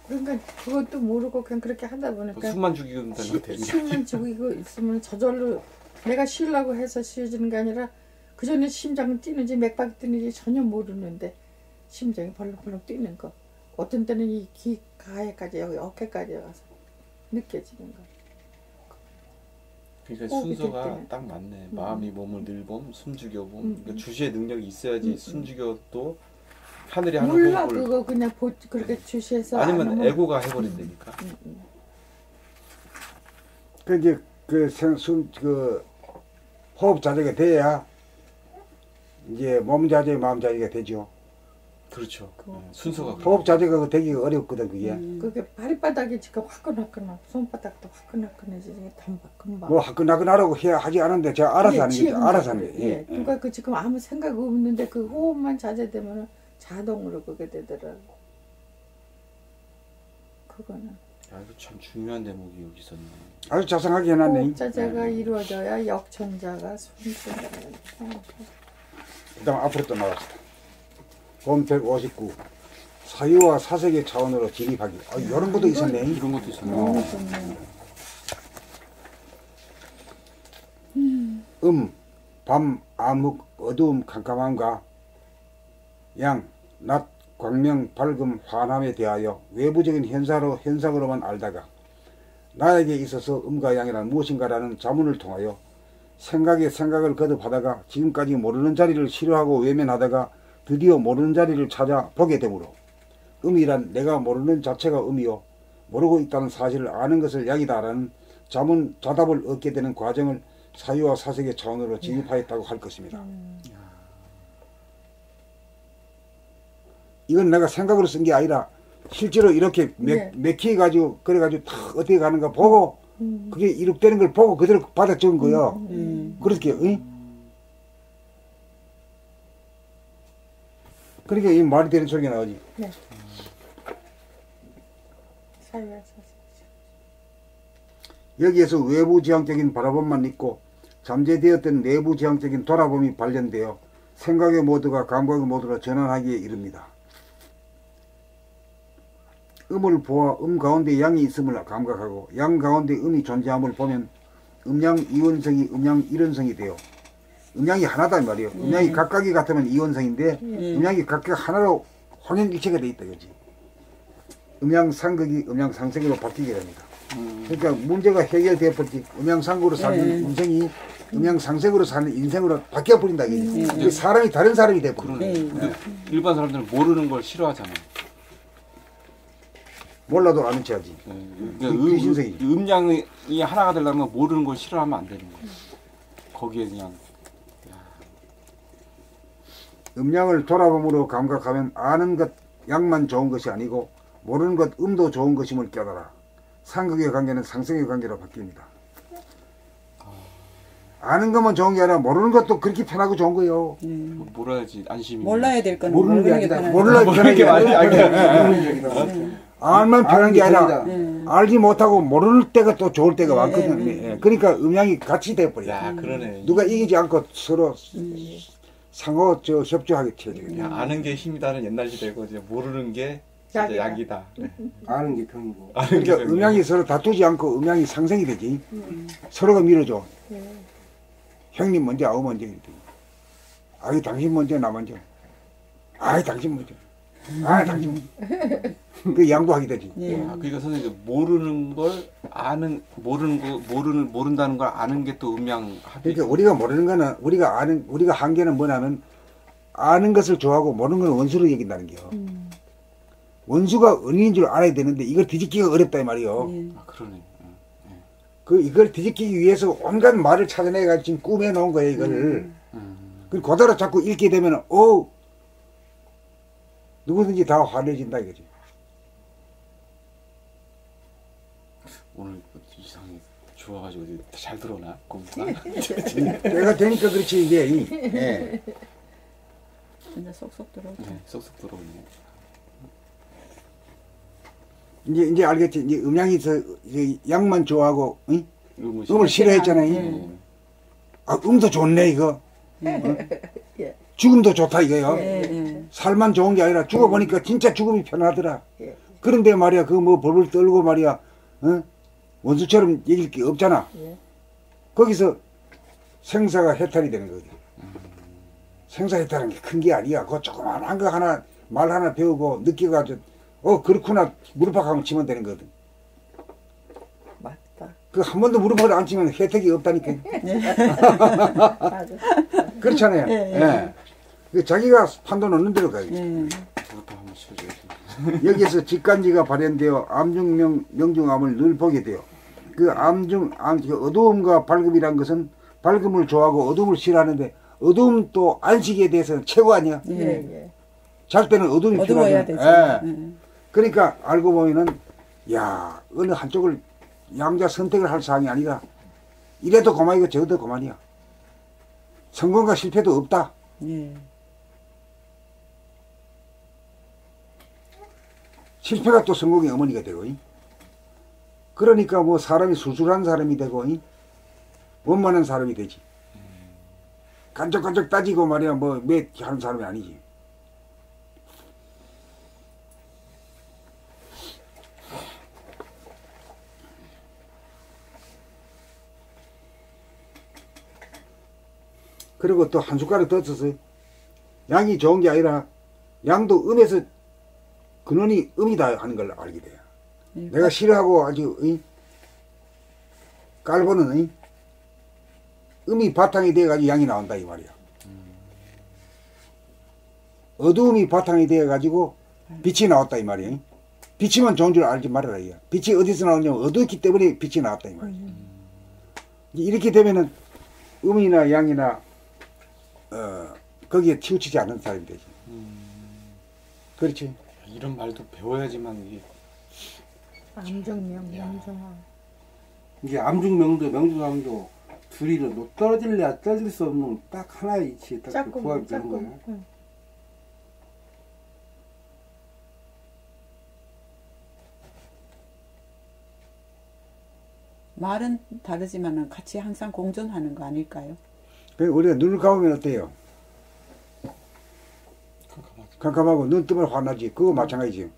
그러니까 그것도 모르고 그냥 그렇게 하다 보니까 숨만 죽이면 되는 거 되는 숨만 죽이고 있으면 저절로 내가 쉬려고 해서 쉬어지는 게 아니라 그 전에 심장은 뛰는지 맥박이 뛰는지 전혀 모르는데 심장이 벌렁벌렁 뛰는 거. 어떤 때는 이 귀 가에까지 여기 어깨까지 가서 느껴지는 거. 그러니까 순서가 딱 맞네. 마음이 몸을 늘봄, 숨죽여봄. 그러니까 주시의 능력이 있어야지 숨죽여도 하늘이 하는 몰라 호흡을 그거 그냥 그렇게 주시해서 아니면 에고가 해버린다니까. 그 이제 그 호흡 자재가 돼야 이제 몸 자재, 마음 자재가 되죠. 그렇죠. 순서가 호흡 자재가 되기가 어렵거든 그게. 그게 발바닥이 지금 화끈화끈하고 손바닥도 화끈화끈해지니 금방. 뭐 화끈화끈하라고 하지 않은데 제가 알아서 하는 거죠. 알아서 하는 거예요. 예. 그러니까 그 지금 아무 생각 없는데 그 호흡만 자제되면 자동으로 그게 되더라고. 그거는. 야, 이거 참 중요한 대목이 여기 있었네. 아주 자상하게 해놨네. 호흡 자제가 이루어져야 역천자가 순천자가. 그다음 앞으로 또 나왔다. 본 159. 사유와 사색의 차원으로 진입하기. 이런 것도 있었네. 이런 것도 있었네. 너무 좋네. 밤, 암흑, 어두움, 캄캄함과 양, 낮, 광명, 밝음, 환함에 대하여 외부적인 현상으로만 알다가 나에게 있어서 음과 양이란 무엇인가라는 자문을 통하여 생각에 생각을 거듭하다가 지금까지 모르는 자리를 싫어하고 외면하다가 드디어 모르는 자리를 찾아 보게 되므로 음이란 내가 모르는 자체가 음이요 모르고 있다는 사실을 아는 것을 양이다라는 자답을 얻게 되는 과정을 사유와 사색의 차원으로 진입하였다고 할 것입니다. 이건 내가 생각으로 쓴 게 아니라 실제로 이렇게 맥히가지고 그래가지고 탁 어떻게 가는가 보고 그게 이룩되는 걸 보고 그대로 받아 적은 거예요. 그렇게 그러니까 이 말이 되는 소리가 나오지. 네. 사유와 사색. 여기에서 외부 지향적인 바라봄만 있고 잠재되었던 내부 지향적인 돌아봄이 발견되어 생각의 모드가 감각의 모드로 전환하기에 이릅니다. 음을 보아 음 가운데 양이 있음을 감각하고 양 가운데 음이 존재함을 보면 음양 이원성이 음양 일원성이 되어 음양이 하나다 말이에요. 음양이 각각이 같으면 이원성인데 음양이 각각 하나로 혼연일체가 되어 있다 그지. 음양 상극이 음양 상생으로 바뀌게 됩니다. 그러니까 문제가 해결되어 버리지. 음양 상극으로 사는 인생이 음양 상생으로 사는 인생으로 바뀌어 버린다 그지. 사람이 다른 사람이 돼 버려. 일반 사람들은 모르는 걸 싫어하잖아요. 몰라도 아는 체하지. 그러니까 음양이 하나가 되려면 모르는 걸 싫어하면 안 되는 거예요. 거기에 그냥 음양을 돌아봄으로 감각하면 아는 것 양만 좋은 것이 아니고 모르는 것 음도 좋은 것임을 깨달아 상극의 관계는 상생의 관계로 바뀝니다. 아는 것만 좋은 게 아니라 모르는 것도 그렇게 편하고 좋은 거예요. 몰라야지 안심이. 몰라야 될 거는 모르는 게 게 아니라 몰라야 편한 게 아니라 모르는 게 아니라 알만 편한 게 아니라 아는 알지 못하고 모를 때가 또 좋을 때가 많거든요. 그러니까 음양이 같이 돼버려요. 야, 그러네. 누가 이기지 않고 서로 상호 협조하게 쳐져요. 야, 아는 게 힘이다는 옛날 시대고 이제 모르는 게 진짜 약이다. 약이다. 네. 아는 게 병이고. 그러니까 음양이 서로 다투지 않고 음양이 상생이 되지. 서로가 밀어줘. 형님 먼저 아우 먼저 이렇게. 아이 당신 먼저 나 먼저. 아이 당신 먼저. 아 당신 먼저. 그 양보하게 되지. 그러니까 선생님 모르는 걸 아는 모른다는 걸 아는 게 또 음양 합이. 그러니까 우리가 모르는 거는 우리가 한계는 뭐냐면 아는 것을 좋아하고 모르는 건 원수로 여긴다는 게요. 원수가 은인인 줄 알아야 되는데 이걸 뒤집기가 어렵다 이 말이요. 아 그러네. 이걸 뒤집기 위해서 온갖 말을 찾아내가 지금 꾸며 놓은 거예요 이거를. 그 그대로 자꾸 읽게 되면 누구든지 다 화내진다 이거지. 오늘 이상하게 좋아가지고 잘 들어오나 공부가? 내가 되니까 그렇지 이게. 예. 진짜 쏙쏙 들어오죠. 네, 쏙쏙 들어오네. 이제 알겠지. 이제 음양이 양만 좋아하고 음을 싫어했잖아요. 아 음도 좋네 이거. 죽음도 좋다 이거요. 살만 좋은 게 아니라 죽어보니까 진짜 죽음이 편하더라. 그런데 말이야 그 뭐 벌벌 떨고 말이야 원수처럼 얘길 게 없잖아. 거기서 생사가 해탈이 되는 거지. 생사 해탈은 게 큰 게 아니야. 그거 조그만한 거 하나 말 하나 배우고 느껴가지고 그렇구나 무릎팍하면 치면 되는 거거든. 맞다. 그 한 번도 무릎팍을 안 치면 혜택이 없다니까. 맞아. 그렇잖아요. 예. 그 자기가 판단 없는 대로 가야지. 그것도 한번 치워줘야지. 여기에서 직간지가 발현되어 암중명중암을 늘 보게 돼요. 그 어두움과 밝음이란 것은 밝음을 좋아하고 어두움을 싫어하는데 어두움 또 안식에 대해서는 최고 아니야. 잘 때는 어두움이 어두워야 필요하잖아. 되지. 그러니까 알고 보면은 야 어느 한쪽을 양자 선택을 할 사항이 아니라 이래도 그만이고 저래도 그만이야. 성공과 실패도 없다. 실패가 또 성공의 어머니가 되고, 그러니까 뭐 사람이 수술한 사람이 되고, 원만한 사람이 되지. 간적간적 따지고 말이야, 뭐, 몇 하는 사람이 아니지. 그리고 또 한 숟가락 더 써서, 양이 좋은 게 아니라, 양도 음에서 근원이 음이다 하는 걸 알게 돼요. 내가 싫어하고 아주 깔보는 음이 바탕이 돼가지고 양이 나온다 이 말이야. 어두움이 바탕이 돼가지고 빛이 나왔다 이 말이야. 빛이만 좋은 줄 알지 말아라 이야. 빛이 어디서 나오냐면 어두웠기 때문에 빛이 나왔다 이 말이야. 이렇게 되면은 음이나 양이나 거기에 치우치지 않는 사람이 되지. 그렇지. 이런 말도 배워야지만 이게 암정명, 명정화. 이게 암중명도 명중암도 둘이는 뭐 떨어질래야 떨어질 수 없는 딱 하나의 이치에 딱 부합이 되는 거예요. 응. 말은 다르지만은 같이 항상 공존하는 거 아닐까요? 우리가 눈을 감으면 어때요? 캄캄하고 눈 뜨면 화나지. 그거 마찬가지지.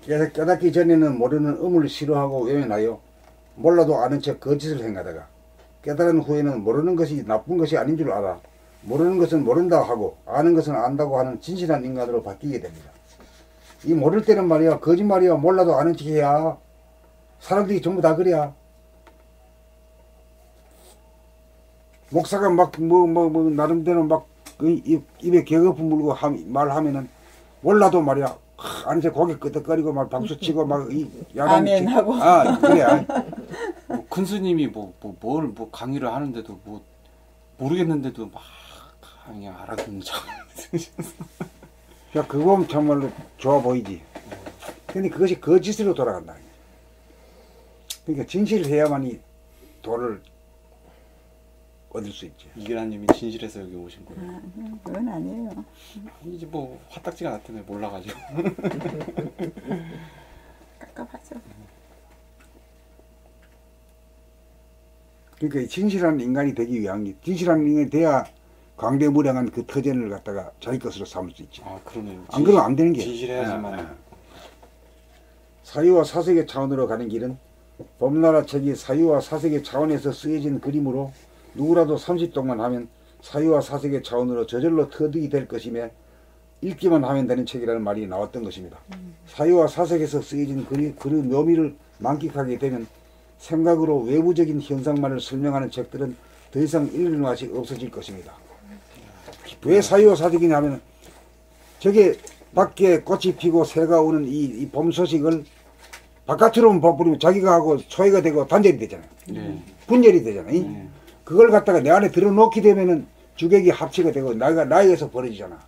깨닫기 전에는 모르는 음을 싫어하고 외면하여 몰라도 아는 척 거짓을 행하다가 깨달은 후에는 모르는 것이 나쁜 것이 아닌 줄 알아 모르는 것은 모른다 하고 아는 것은 안다고 하는 진실한 인간으로 바뀌게 됩니다. 이 모를 때는 말이야 거짓말이야. 몰라도 아는 척해야. 사람들이 전부 다 그래야. 목사가 막 나름대로 막 입에 개거품 물고 말하면은 몰라도 말이야 아는 척 고개 끄덕거리고 막 박수치고 막 아멘 하고. 아 그래. 뭐 큰 스님이 뭘 강의를 하는데도 뭐 모르겠는데도 막 강의 알아듣는 척. 야 그거 보면 정말로 좋아 보이지. 근데 그것이 거짓으로 돌아간다. 그러니까 진실을 해야만이 도를 얻을 수 있지. 이계란님이 진실해서 여기 오신 거예요. 그건 아니에요. 이제 뭐 화딱지가 났다며 몰라가지고. 깝깝하죠. 그러니까 진실한 인간이 되기 위한 진실한 인간이 돼야 광대무량한 그 터전을 갖다가 자기 것으로 삼을 수 있지. 아 그러네요. 안 그러면 안 되는 게. 진실해야지만. 사유와 사색의 차원으로 가는 길은 범나라 책이 사유와 사색의 차원에서 쓰여진 그림으로 누구라도 30동만 하면 사유와 사색의 차원으로 저절로 터득이 될 것이며 읽기만 하면 되는 책이라는 말이 나왔던 것입니다. 사유와 사색에서 쓰여진 그 묘미를 만끽하게 되면 생각으로 외부적인 현상만을 설명하는 책들은 더 이상 읽을 맛이 없어질 것입니다. 왜 사유와 사색이냐 하면 저게 밖에 꽃이 피고 새가 오는 이 봄 소식을 바깥으로 버리면 자기가 하고 소외가 되고 단절이 되잖아요. 분열이 되잖아요. 그걸 갖다가 내 안에 들어놓게 되면은 주객이 합치가 되고 나에게서 벌어지잖아.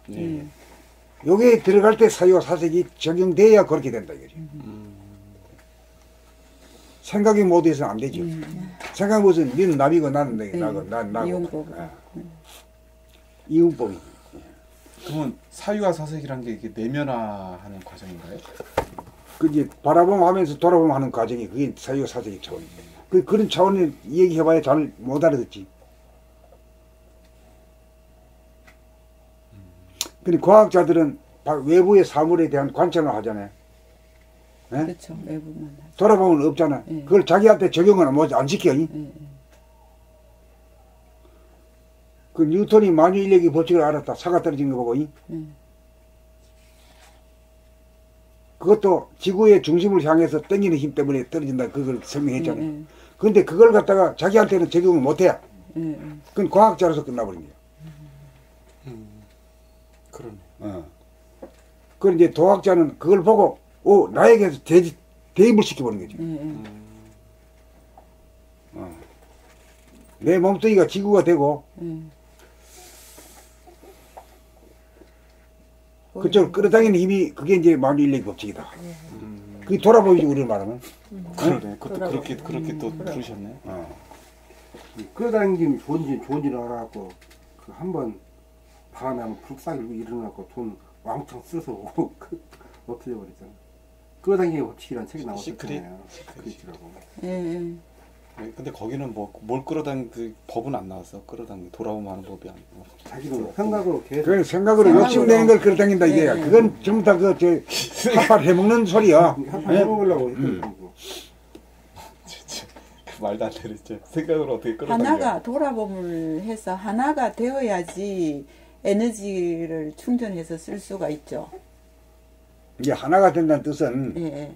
여기에 들어갈 때 사유와 사색이 적용돼야 그렇게 된다 이거지. 생각이 모두에서는 안 되죠. 생각이 무슨 니는 남이고 나는 나고 난 나고. 이윤법이. 그러면 사유와 사색이란 게 이게 내면화하는 과정인가요? 그 이제 바라보면 하면서 돌아보면 하는 과정이 그게 사유와 사색의 차원입니다. 그런 차원을 얘기해봐야 잘 못 알아듣지. 근데 과학자들은 외부의 사물에 대한 관찰을 하잖아요. 네? 그렇죠. 외부만. 돌아보면 없잖아. 네. 그걸 자기한테 적용은 안 지켜. 그 뉴턴이 만유인력의 법칙을 알았다. 사가 떨어진 거 보고. 그것도 지구의 중심을 향해서 당기는 힘 때문에 떨어진다. 그걸 설명했잖아요. 그런데 그걸 갖다가 자기한테는 적용을 못해. 그건 과학자로서 끝나버린 거야. 그러네. 그럼 이제 도학자는 그걸 보고, 나에게서 대입을 시켜보는 거죠. 내 몸뚱이가 지구가 되고, 그쪽을 끌어당기는 힘이, 그게 이제 만유인력의 법칙이다. 그게 돌아보이지, 우리를 말하면. 그러네. 그렇게 또 부르셨네. 끌어당김이 좋은지를 알아갖고, 한번 바람에 한번 푹 일어나고 돈 왕창 써서 없어져 버리잖아. 끌어당기기 법칙이라는 책이 나왔었잖아요. 시크릿이라고. 근데 거기는 뭘 그 법은 안 나왔어. 끌어당기 돌아오면 하는 법이 안 나와. 자기도 생각으로 계속. 그래, 생각으로 욕심내는 걸 끌어당긴다 이게야. 그건 전부 다 핫발 해먹는 소리야. 핫발 해먹으려고 했던 거고. 말도 안 되는 진짜 생각으로 어떻게 끌어당겨. 하나가 돌아봄을 해서 하나가 되어야지 에너지를 충전해서 쓸 수가 있죠. 이게 하나가 된다는 뜻은 예.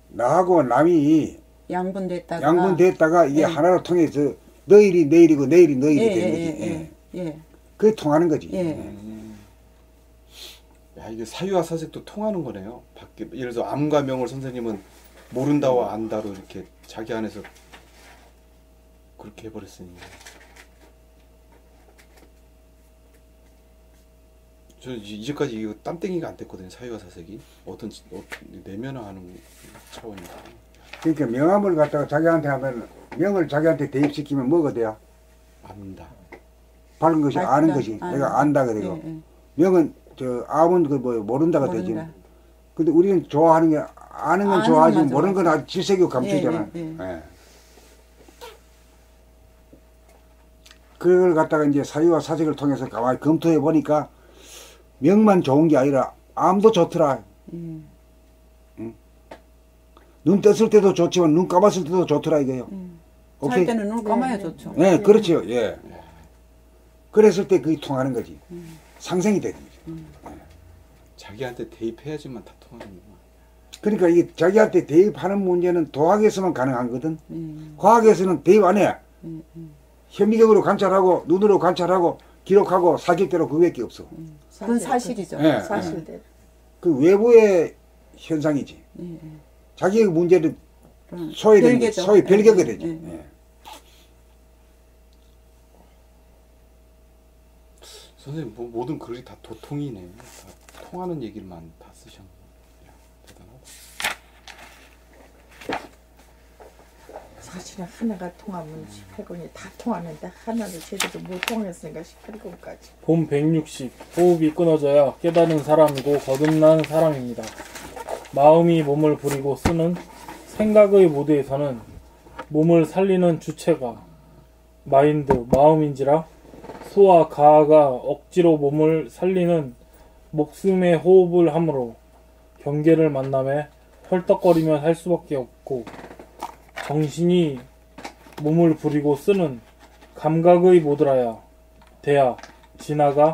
나하고 남이 양분됐다가 이게 예. 하나로 통해서 너일이 내일이고 내일이 너일이 예, 되는 예, 거지. 예, 예. 그게 통하는 거지. 예. 야, 이게 사유와 사색도 통하는 거네요. 밖에 예를 들어서 암과 명을 선생님은 모른다와 안다로 이렇게 자기 안에서 그렇게 해버렸으니. 저 이제까지 이거 땀땡이가 안 됐거든요. 사유와 사색이 내면화하는 차원이다. 그러니까 명함을 갖다가 자기한테 하면 명을 자기한테 대입시키면 뭐가 돼요? 안다. 바른 것이 알다. 아는 것이 내가 안다 그래요. 예, 예. 명은 저 암은 그 뭐 모른다가 되지. 모른다. 근데 우리는 좋아하는 게 아는 건 아는 좋아하지 것만 모르는 건 아주 질색이고 감추잖아. 예, 예, 예. 예. 그걸 갖다가 이제 사유와 사색을 통해서 가만히 검토해 보니까 명만 좋은 게 아니라 암도 좋더라. 응? 눈 떴을 때도 좋지만 눈 감았을 때도 좋더라 이거요. 잘 때는 눈 감아야 좋죠. 네, 그렇죠. 예. 그랬을 때 그게 통하는 거지. 상생이 되는 거지. 자기한테 대입해야지만 다 통하는 거야. 그러니까 이게 자기한테 대입하는 문제는 도학에서만 가능하거든. 과학에서는 대입 안 해. 현미경으로 관찰하고 눈으로 관찰하고 기록하고 사실대로 그거밖에 없어. 그건 사실이죠. 예, 사실대로. 그 외부의 현상이지. 자기의 문제를 소외되는 거지. 별개죠. 소위 별개가 예, 되지. 예. 예. 선생님 모든 글이 다 도통이네. 다 통하는 얘기만 다 쓰셨네. 야, 대단하다. 사실은 하나가 통하면 18권이 다 통하는데 하나를 제대로 못 통했으니까 18권까지. 봄 160 호흡이 끊어져야 깨달은 사람이고 거듭난 사람입니다. 마음이 몸을 부리고 쓰는 생각의 모드에서는 몸을 살리는 주체가 마인드, 마음인지라 소와 가가 억지로 몸을 살리는 목숨의 호흡을 함으로 경계를 만남에 헐떡거리며 살 수밖에 없고 정신이 몸을 부리고 쓰는 감각의 모드라야 돼야 지나가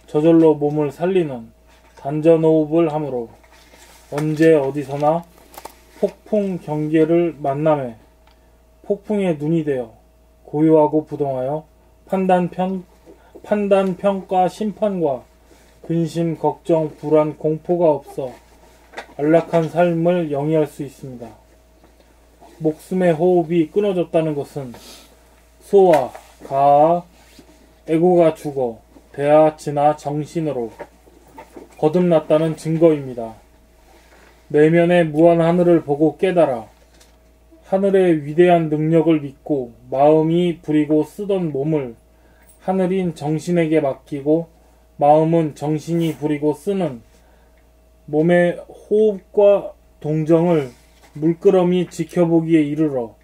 저절로 몸을 살리는 단전호흡을 함으로 언제 어디서나 폭풍 경계를 만남에 폭풍의 눈이 되어 고요하고 부동하여 판단, 평가, 심판과 근심, 걱정, 불안, 공포가 없어 안락한 삶을 영위할 수 있습니다. 목숨의 호흡이 끊어졌다는 것은 소와 가, 에고가 죽어 대하, 진화, 정신으로 거듭났다는 증거입니다. 내면의 무한 하늘을 보고 깨달아 하늘의 위대한 능력을 믿고 마음이 부리고 쓰던 몸을 하늘인 정신에게 맡기고 마음은 정신이 부리고 쓰는 몸의 호흡과 동정을 물끄러미 지켜보기에 이르러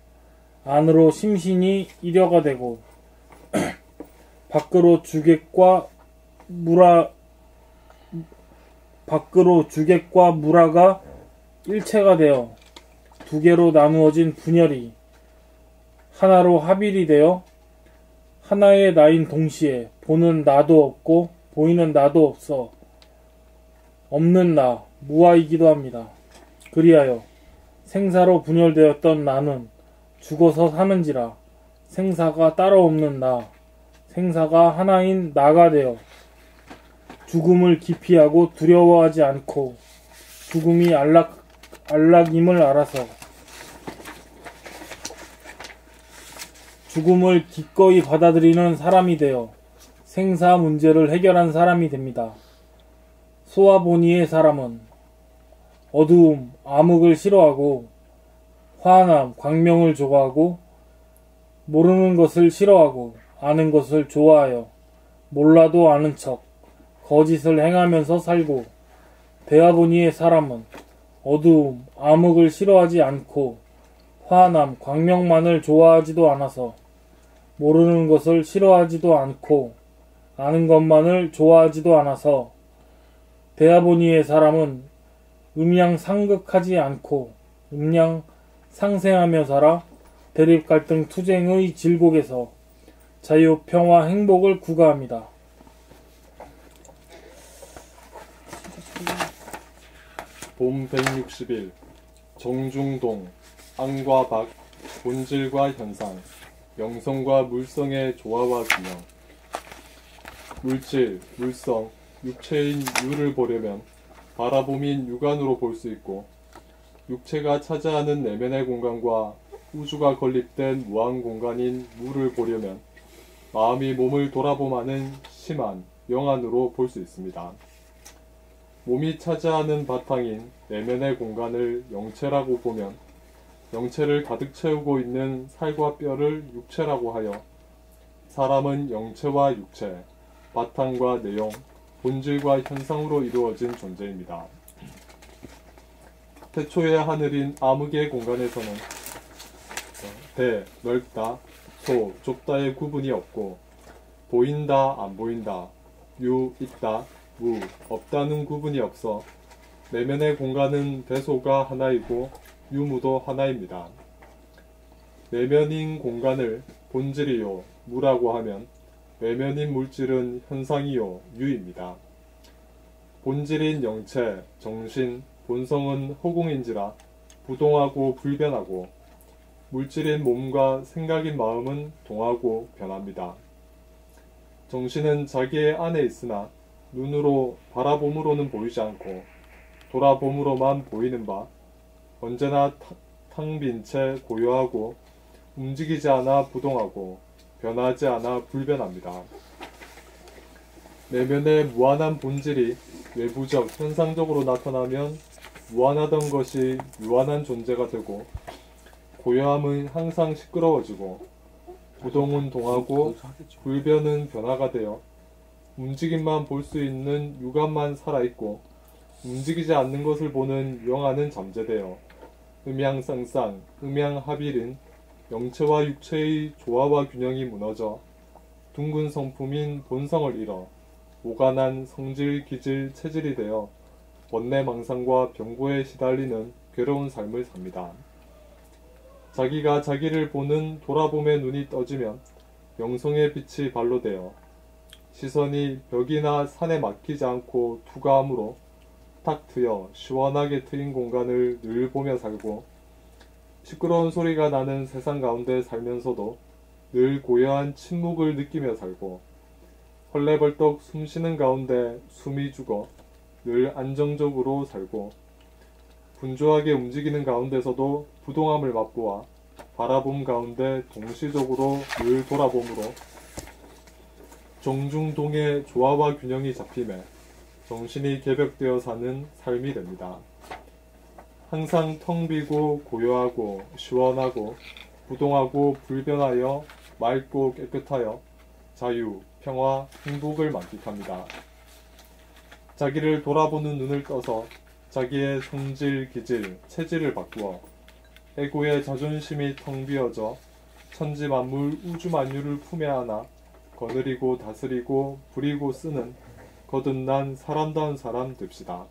안으로 심신이 일여가 되고 밖으로 주객과 무라가 일체가 되어 두 개로 나누어진 분열이 하나로 합일이 되어 하나의 나인 동시에 보는 나도 없고 보이는 나도 없어 없는 나, 무아이기도 합니다. 그리하여 생사로 분열되었던 나는 죽어서 사는지라 생사가 따로 없는 나, 생사가 하나인 나가 되어 죽음을 기피하고 두려워하지 않고 죽음이 안락임을 알아서 죽음을 기꺼이 받아들이는 사람이 되어 생사 문제를 해결한 사람이 됩니다. 소아보니의 사람은 어두움, 암흑을 싫어하고 화남, 광명을 좋아하고 모르는 것을 싫어하고 아는 것을 좋아하여 몰라도 아는 척 거짓을 행하면서 살고 대아보니의 사람은 어두움, 암흑을 싫어하지 않고 화남, 광명만을 좋아하지도 않아서 모르는 것을 싫어하지도 않고 아는 것만을 좋아하지도 않아서 대아보니의 사람은 음양 상극하지 않고 음양 상생하며 살아 대립 갈등 투쟁의 질곡에서 자유, 평화, 행복을 구가합니다. 봄 160일 정중동 앙과 박, 본질과 현상, 영성과 물성의 조화와 균형. 물질, 물성, 육체인 유를 보려면 바라봄인 육안으로 볼 수 있고, 육체가 차지하는 내면의 공간과 우주가 건립된 무한 공간인 무를 보려면 마음이 몸을 돌아봄하는 심한 영안으로 볼 수 있습니다. 몸이 차지하는 바탕인 내면의 공간을 영체라고 보면 영체를 가득 채우고 있는 살과 뼈를 육체라고 하여 사람은 영체와 육체, 바탕과 내용, 본질과 현상으로 이루어진 존재입니다. 태초의 하늘인 암흑의 공간에서는 대, 넓다, 소, 좁다의 구분이 없고 보인다, 안 보인다, 유, 있다, 무, 없다는 구분이 없어 내면의 공간은 대소가 하나이고 유무도 하나입니다. 내면인 공간을 본질이요, 무라고 하면 외면인 물질은 현상이요, 유입니다. 본질인 영체, 정신, 본성은 허공인지라 부동하고 불변하고 물질인 몸과 생각인 마음은 동하고 변합니다. 정신은 자기의 안에 있으나 눈으로 바라봄으로는 보이지 않고 돌아봄으로만 보이는 바 언제나 텅 빈 채 고요하고 움직이지 않아 부동하고 변하지 않아 불변합니다. 내면의 무한한 본질이 외부적 현상적으로 나타나면 무한하던 것이 유한한 존재가 되고 고요함은 항상 시끄러워지고 부동은 동하고 불변은 변화가 되어 움직임만 볼 수 있는 육안만 살아있고 움직이지 않는 것을 보는 영안은 잠재되어 음양쌍쌍, 음양합일인 영체와 육체의 조화와 균형이 무너져 둥근 성품인 본성을 잃어 오간한 성질, 기질, 체질이 되어 번뇌망상과 병고에 시달리는 괴로운 삶을 삽니다. 자기가 자기를 보는 돌아봄의 눈이 떠지면 영성의 빛이 발로 되어 시선이 벽이나 산에 막히지 않고 투과함으로 탁 트여 시원하게 트인 공간을 늘 보며 살고 시끄러운 소리가 나는 세상 가운데 살면서도 늘 고요한 침묵을 느끼며 살고 헐레벌떡 숨쉬는 가운데 숨이 죽어 늘 안정적으로 살고 분주하게 움직이는 가운데서도 부동함을 맛보아 바라봄 가운데 동시적으로 늘 돌아봄으로 정중동의 조화와 균형이 잡힘에 정신이 개벽되어 사는 삶이 됩니다. 항상 텅 비고 고요하고 시원하고 부동하고 불변하여 맑고 깨끗하여 자유, 평화, 행복을 만끽합니다. 자기를 돌아보는 눈을 떠서 자기의 성질, 기질, 체질을 바꾸어 에고의 자존심이 텅 비어져 천지 만물 우주 만유를 품에 안아 거느리고 다스리고 부리고 쓰는 거듭난 사람다운 사람 됩시다.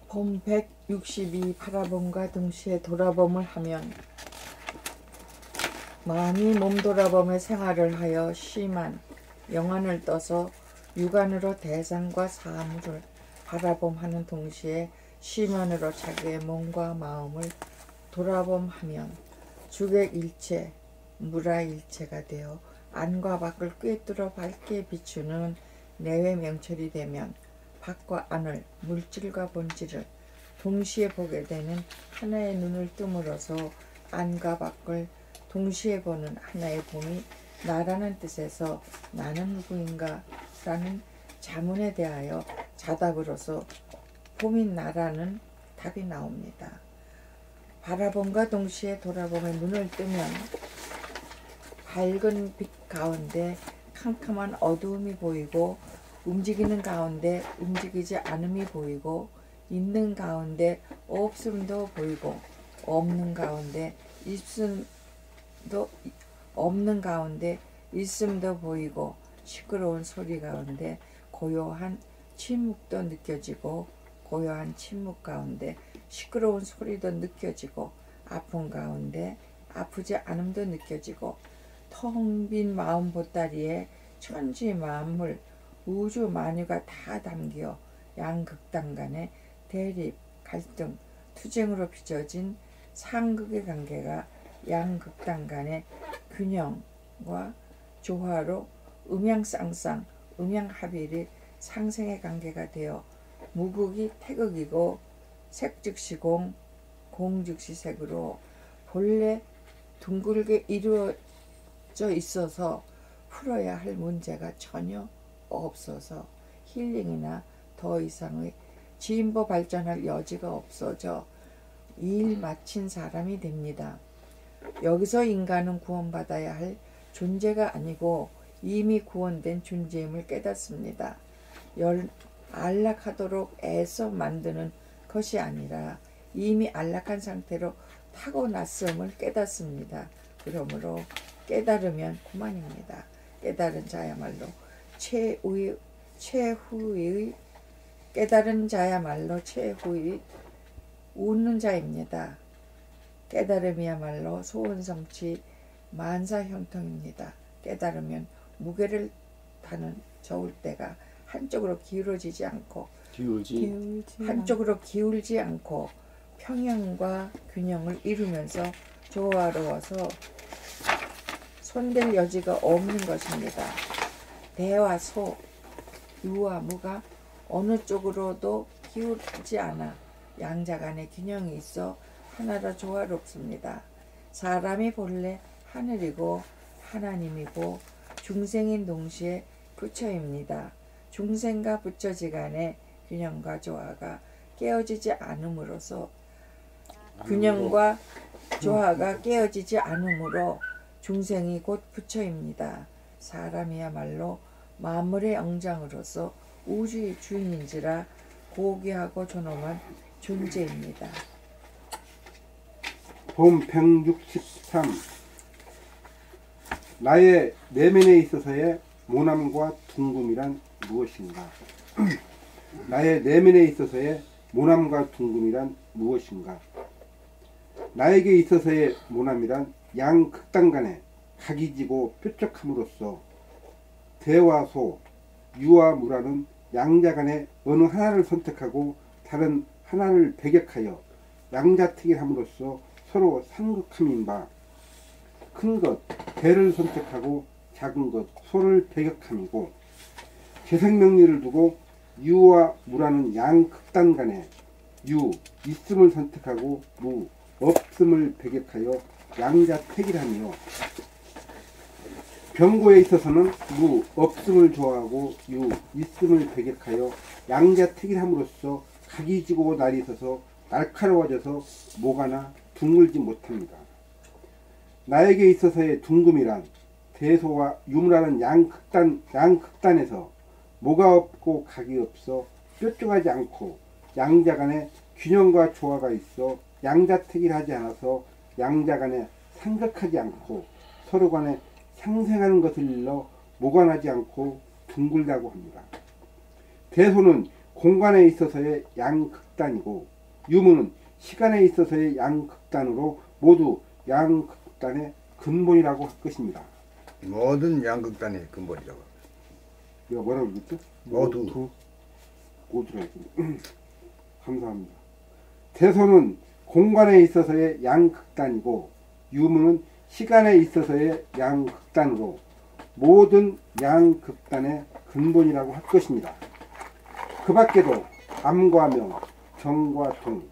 봄 162 바라봄과 동시에 돌아봄을 하면 마음이 몸돌아봄의 생활을 하여 심한 영안을 떠서 육안으로 대상과 사물을 바라봄하는 동시에 심연으로 자기의 몸과 마음을 돌아봄하면 주객일체, 무라일체가 되어 안과 밖을 꿰뚫어 밝게 비추는 내외 명철이 되면 밖과 안을, 물질과 본질을 동시에 보게 되는 하나의 눈을 뜸으로써 안과 밖을 동시에 보는 하나의 봄이 나라는 뜻에서 나는 누구인가 라는 자문에 대하여 자답으로서 봄인 나라는 답이 나옵니다. 바라봄과 동시에 돌아봄에 눈을 뜨면 밝은 빛 가운데 캄캄한 어두움이 보이고 움직이는 가운데 움직이지 않음이 보이고 있는 가운데 없음도 보이고 없는 가운데 있음도 보이고 시끄러운 소리 가운데 고요한 침묵도 느껴지고 고요한 침묵 가운데 시끄러운 소리도 느껴지고 아픈 가운데 아프지 않음도 느껴지고 텅 빈 마음 보따리에 천지 만물 우주 만유가 다 담겨 양극단 간의 대립, 갈등, 투쟁으로 빚어진 상극의 관계가 양극단 간의 균형과 조화로 음양쌍쌍, 음양합일이 상생의 관계가 되어 무극이 태극이고 색즉시공, 공즉시 색으로 본래 둥글게 이루어져 있어서 풀어야 할 문제가 전혀 없어서 힐링이나 더 이상의 진보 발전할 여지가 없어져 일 마친 사람이 됩니다. 여기서 인간은 구원받아야 할 존재가 아니고 이미 구원된 존재임을 깨닫습니다. 안락하도록 애써 만드는 것이 아니라 이미 안락한 상태로 타고났음을 깨닫습니다. 그러므로 깨달으면 그만입니다. 깨달은 자야말로 깨달은 자야말로 최후의 웃는 자입니다. 깨달음이야말로 소원성취 만사형통입니다. 깨달으면 무게를 다는 저울대가 한쪽으로 기울어지지 않고 한쪽으로 기울지 않고 평형과 균형을 이루면서 조화로워서 손댈 여지가 없는 것입니다. 대와 소, 유와 무가 어느 쪽으로도 기울지 않아 양자 간의 균형이 있어 하나로 조화롭습니다. 사람이 본래 하늘이고 하나님이고 중생인 동시에 부처입니다. 중생과 부처지간의 균형과 조화가 깨어지지 않음으로써 균형과 조화가 깨어지지 않으므로 중생이 곧 부처입니다. 사람이야말로 만물의 영장으로서 우주의 주인인지라 고귀하고 존엄한 존재입니다. 봄 163 나의 내면에 있어서의 모남과 둥금이란 무엇인가? 나의 내면에 있어서의 모남과 둥금이란 무엇인가? 나에게 있어서의 모남이란 양극단 간에 각이 지고 뾰족함으로써 대와 소, 유와 무라는 양자 간에 어느 하나를 선택하고 다른 하나를 배격하여 양자택일함으로써 서로 상극함인 바 큰 것, 대를 선택하고 작은 것, 소를 배격함이고 재생명리를 두고 유와 무라는 양극단 간에 유, 있음을 선택하고 무, 없음을 배격하여 양자택일함이요 병고에 있어서는 무, 없음을 좋아하고 유, 있음을 배격하여 양자택일함으로써 각이 지고 날이 서서 날카로워져서 모가나 둥글지 못합니다. 나에게 있어서의 둥금이란 대소와 유무라는 양극단에서 모가 없고 각이 없어 뾰족하지 않고 양자 간에 균형과 조화가 있어 양자택일하지 않아서 양자 간에 상극하지 않고 서로 간에 상생하는 것을 일러 모관하지 않고 둥글다고 합니다. 대소는 공간에 있어서의 양극단이고 유무는 시간에 있어서의 양극단으로 모두 양극단의 근본이라고 할 것입니다. 모든 양극단의 근본이라고. 이거 뭐라고 그랬죠? 모두. 모두라 감사합니다. 대소는 공간에 있어서의 양극단이고 유무는 시간에 있어서의 양극단으로 모든 양극단의 근본이라고 할 것입니다. 그 밖에도 암과 명, 정과 동,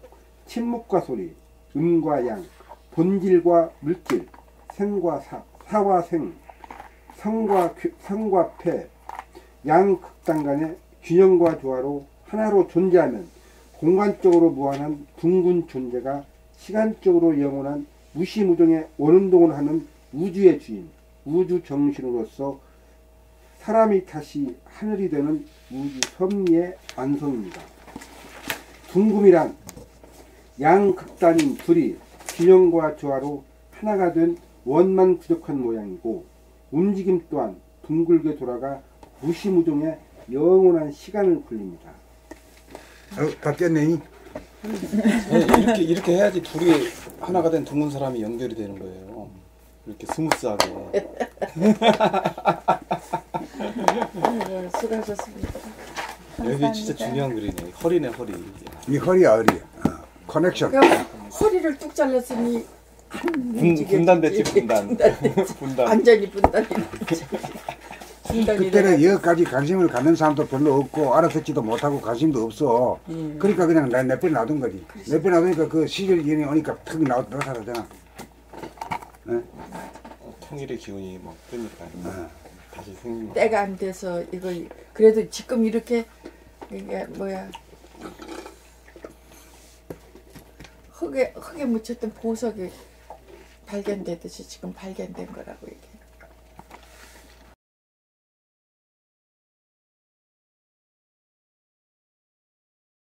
침묵과 소리, 음과 양, 본질과 물질, 생과 사, 사와 생, 성과 폐, 양극단 간의 균형과 조화로 하나로 존재하면 공간적으로 무한한 둥근 존재가 시간적으로 영원한 무시무정의 원운동을 하는 우주의 주인, 우주 정신으로서 사람이 다시 하늘이 되는 우주 섭리의 완성입니다. 둥금이란 양극단인 둘이 균형과 조화로 하나가 된 원만 부족한 모양이고 움직임 또한 둥글게 돌아가 무시무정의 영원한 시간을 굴립니다. 다 깼네. 이렇게 해야지 둘이 하나가 된 드문 사람이 연결이 되는 거예요. 이렇게 스무스하게. 수고하셨습니다. 여기 진짜 중요한 글이네. 허리네 허리. 이 허리야 허리. 커넥션. 그럼 허리를 뚝 잘랐으니 분단됐지 분단. 분단. 완전히 분단이 그때는 여기까지 관심을 갖는 사람도 별로 없고 알아듣지도 못하고 관심도 없어. 그러니까 그냥 내빼 놔둔 거지. 내빼 놔두니까 그 시절 인이 오니까 턱 나타나잖아. 통일의 기운이 막 뜨니까 다시 생긴. 때가 안 돼서 이걸 그래도 지금 이렇게 이게 뭐야 흙에 묻혔던 보석이 발견되듯이 지금 발견된 거라고 이게.